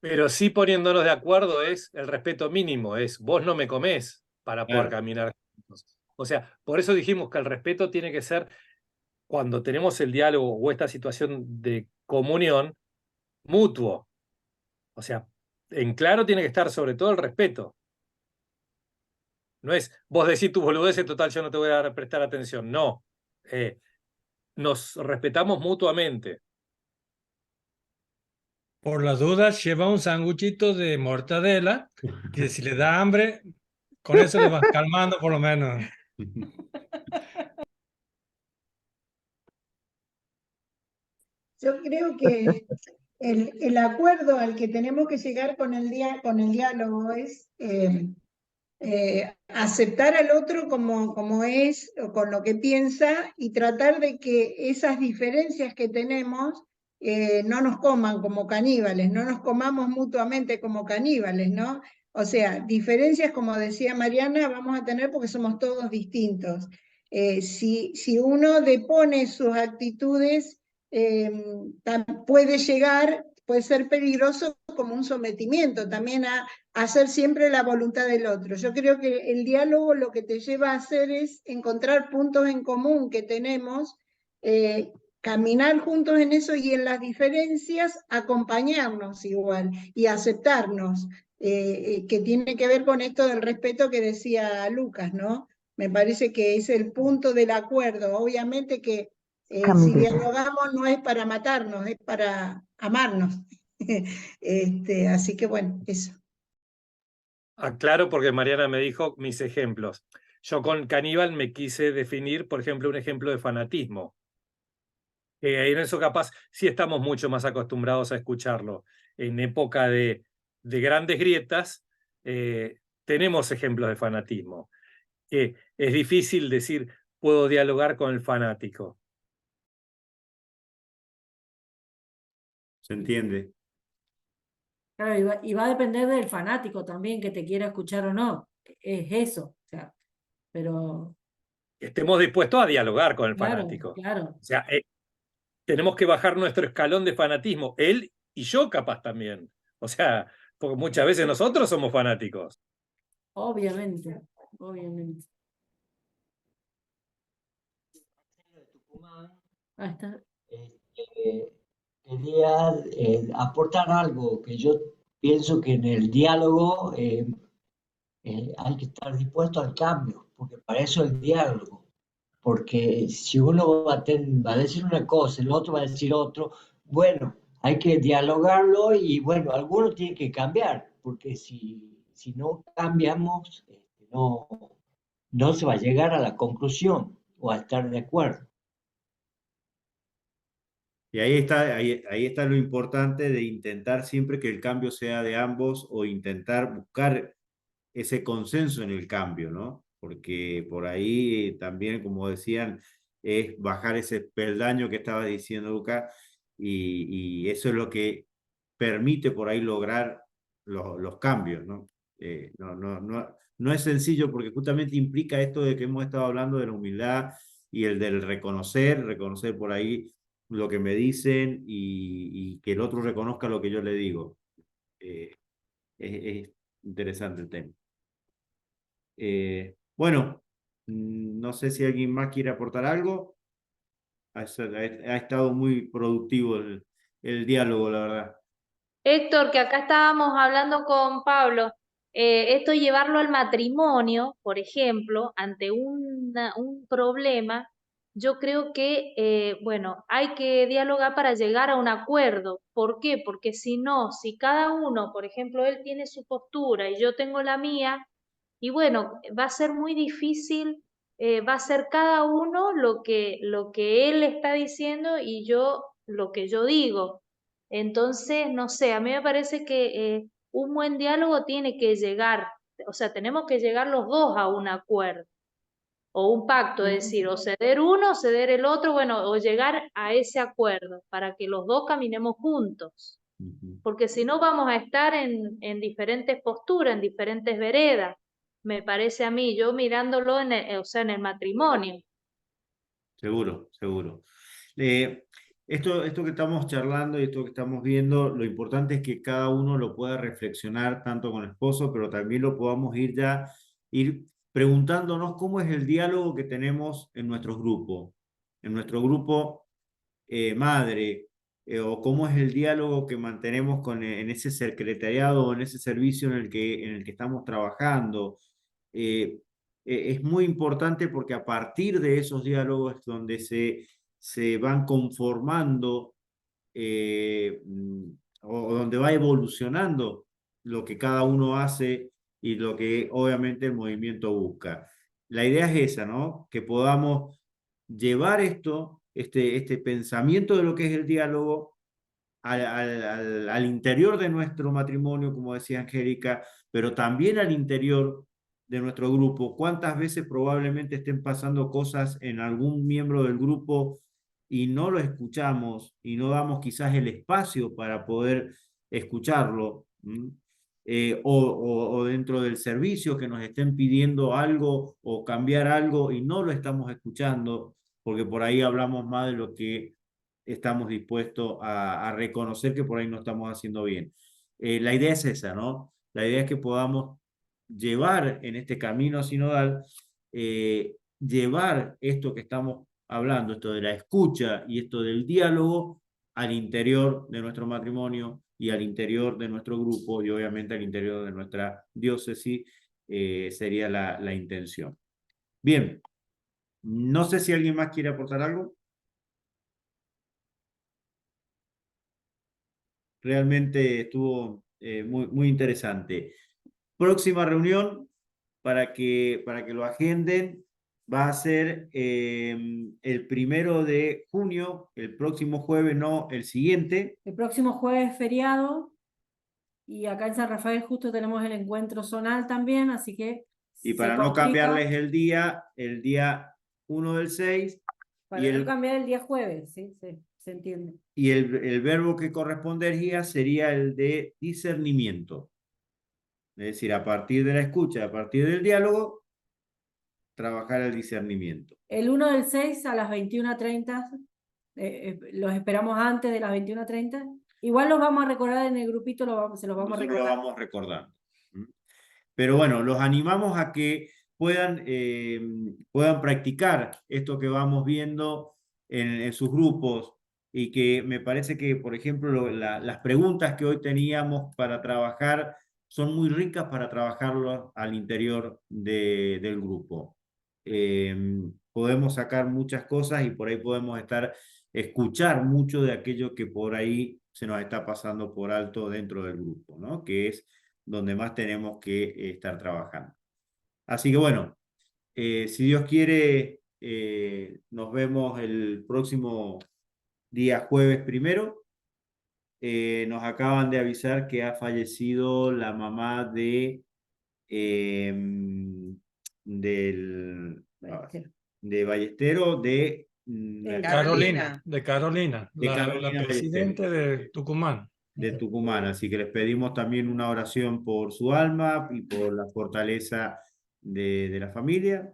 Pero sí poniéndonos de acuerdo es el respeto mínimo, es vos no me comés para poder Claro. caminar juntos. O sea, por eso dijimos que el respeto tiene que ser, cuando tenemos el diálogo o esta situación de comunión, mutuo. O sea, en claro tiene que estar sobre todo el respeto. No es vos decís tu boludez, total yo no te voy a prestar atención. No. Nos respetamos mutuamente. Por las dudas, lleva un sanguchito de mortadela, que si le da hambre, con eso le vas calmando por lo menos. Yo creo que el acuerdo al que tenemos que llegar con el diálogo es aceptar al otro como es o con lo que piensa y tratar de que esas diferencias que tenemos no nos coman como caníbales, no nos comamos mutuamente como caníbales, ¿no? O sea, diferencias, como decía Mariana, vamos a tener porque somos todos distintos. Si uno depone sus actitudes, puede ser peligroso como un sometimiento también a hacer siempre la voluntad del otro. Yo creo que el diálogo lo que te lleva a hacer es encontrar puntos en común que tenemos, caminar juntos en eso y en las diferencias acompañarnos igual y aceptarnos, que tiene que ver con esto del respeto que decía Lucas, ¿no? Me parece que es el punto del acuerdo. Obviamente que si dialogamos no es para matarnos, es para amarnos. Así que bueno, eso. Aclaro porque Mariana me dijo mis ejemplos. Yo con caníbal me quise definir, por ejemplo, un ejemplo de fanatismo. En eso capaz sí estamos mucho más acostumbrados a escucharlo. En época de grandes grietas tenemos ejemplos de fanatismo. Es difícil decir, puedo dialogar con el fanático. ¿Se entiende? Claro, y va a depender del fanático también, que te quiera escuchar o no. Es eso. O sea, pero Estemos dispuestos a dialogar con el claro, fanático. claro. O sea, tenemos que bajar nuestro escalón de fanatismo. Él y yo capaz también. O sea, porque muchas veces nosotros somos fanáticos. Obviamente, obviamente. Ahí está. Quería aportar algo que yo pienso que en el diálogo hay que estar dispuesto al cambio, porque para eso el diálogo, porque si uno va a decir una cosa, el otro va a decir otro, bueno, hay que dialogarlo y bueno, algunos tienen que cambiar, porque si no cambiamos, no se va a llegar a la conclusión o a estar de acuerdo. Y ahí está lo importante de intentar siempre que el cambio sea de ambos o intentar buscar ese consenso en el cambio, ¿no? Porque por ahí también, como decían, es bajar ese peldaño que estaba diciendo Luca y eso es lo que permite por ahí lograr los cambios, ¿no? No es sencillo porque justamente implica esto de que hemos estado hablando de la humildad y el del reconocer por ahí lo que me dicen y que el otro reconozca lo que yo le digo. Es interesante el tema. Bueno, no sé si alguien más quiere aportar algo. Ha estado muy productivo el diálogo, la verdad. Héctor, que acá estábamos hablando con Pablo, esto llevarlo al matrimonio, por ejemplo, ante un problema, yo creo que, bueno, hay que dialogar para llegar a un acuerdo. ¿Por qué? Porque si no, si cada uno, por ejemplo, él tiene su postura y yo tengo la mía, y bueno, va a ser muy difícil, va a ser cada uno lo que él está diciendo y yo lo que yo digo. Entonces, no sé, a mí me parece que un buen diálogo tiene que llegar, o sea, tenemos que llegar los dos a un acuerdo o un pacto, es decir, o ceder uno, o ceder el otro, bueno, o llegar a ese acuerdo para que los dos caminemos juntos, porque si no vamos a estar en diferentes posturas, en diferentes veredas, me parece a mí, yo mirándolo o sea, en el matrimonio. Seguro, seguro. Esto que estamos charlando y esto que estamos viendo, lo importante es que cada uno lo pueda reflexionar tanto con el esposo, pero también lo podamos ir preguntándonos cómo es el diálogo que tenemos en nuestro grupo madre, o cómo es el diálogo que mantenemos en ese secretariado o en ese servicio en el que estamos trabajando. Es muy importante porque a partir de esos diálogos es donde se van conformando o donde va evolucionando lo que cada uno hace y lo que obviamente el movimiento busca. La idea es esa, ¿no? Que podamos llevar este pensamiento de lo que es el diálogo al interior de nuestro matrimonio, como decía Angélica, pero también al interior de nuestro grupo. ¿Cuántas veces probablemente estén pasando cosas en algún miembro del grupo y no lo escuchamos y no damos quizás el espacio para poder escucharlo? o dentro del servicio que nos estén pidiendo algo o cambiar algo y no lo estamos escuchando, porque por ahí hablamos más de lo que estamos dispuestos a reconocer que por ahí no estamos haciendo bien. La idea es esa, ¿no? La idea es que podamos llevar en este camino sinodal, llevar esto que estamos hablando, esto de la escucha y esto del diálogo al interior de nuestro matrimonio y al interior de nuestro grupo y obviamente al interior de nuestra diócesis, sería la intención. Bien, no sé si alguien más quiere aportar algo. Realmente estuvo muy interesante. Próxima reunión para que lo agenden va a ser el 1 de junio, el próximo jueves, no, el siguiente. El próximo jueves es feriado y acá en San Rafael justo tenemos el encuentro zonal también, así que Y para no cambiarles el día 1 del 6. Para no cambiar el día jueves, sí, se entiende. Y el verbo que correspondería sería el de discernimiento. Es decir, a partir de la escucha, a partir del diálogo, trabajar el discernimiento. El 1 del 6 a las 21:30, los esperamos antes de las 21:30. Igual los vamos a recordar en el grupito, se los vamos a recordar. Lo vamos recordando. Pero bueno, los animamos a que puedan practicar esto que vamos viendo en sus grupos y que me parece que, por ejemplo, las preguntas que hoy teníamos para trabajar son muy ricas para trabajarlo al interior del grupo. Podemos sacar muchas cosas y por ahí podemos escuchar mucho de aquello que por ahí se nos está pasando por alto dentro del grupo, ¿no? Que es donde más tenemos que estar trabajando. Así que bueno, si Dios quiere, nos vemos el próximo día jueves 1. Nos acaban de avisar que ha fallecido la mamá de Ballestero, de Carolina, la Ballestero, presidenta de Tucumán. de Tucumán. Así que les pedimos también una oración por su alma y por la fortaleza de la familia.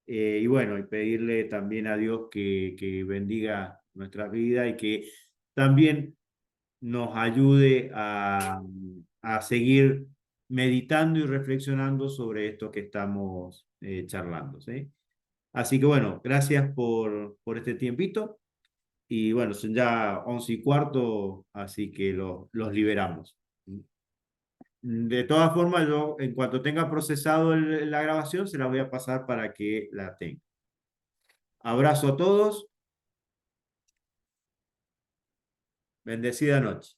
Y bueno, y pedirle también a Dios que bendiga nuestras vidas y que también nos ayude a seguir meditando y reflexionando sobre esto que estamos charlando, ¿sí? Así que bueno, gracias por este tiempito. Y bueno, son ya 11:15, así que los liberamos. De todas formas, yo en cuanto tenga procesado la grabación, se la voy a pasar para que la tengan. Abrazo a todos. Bendecida noche.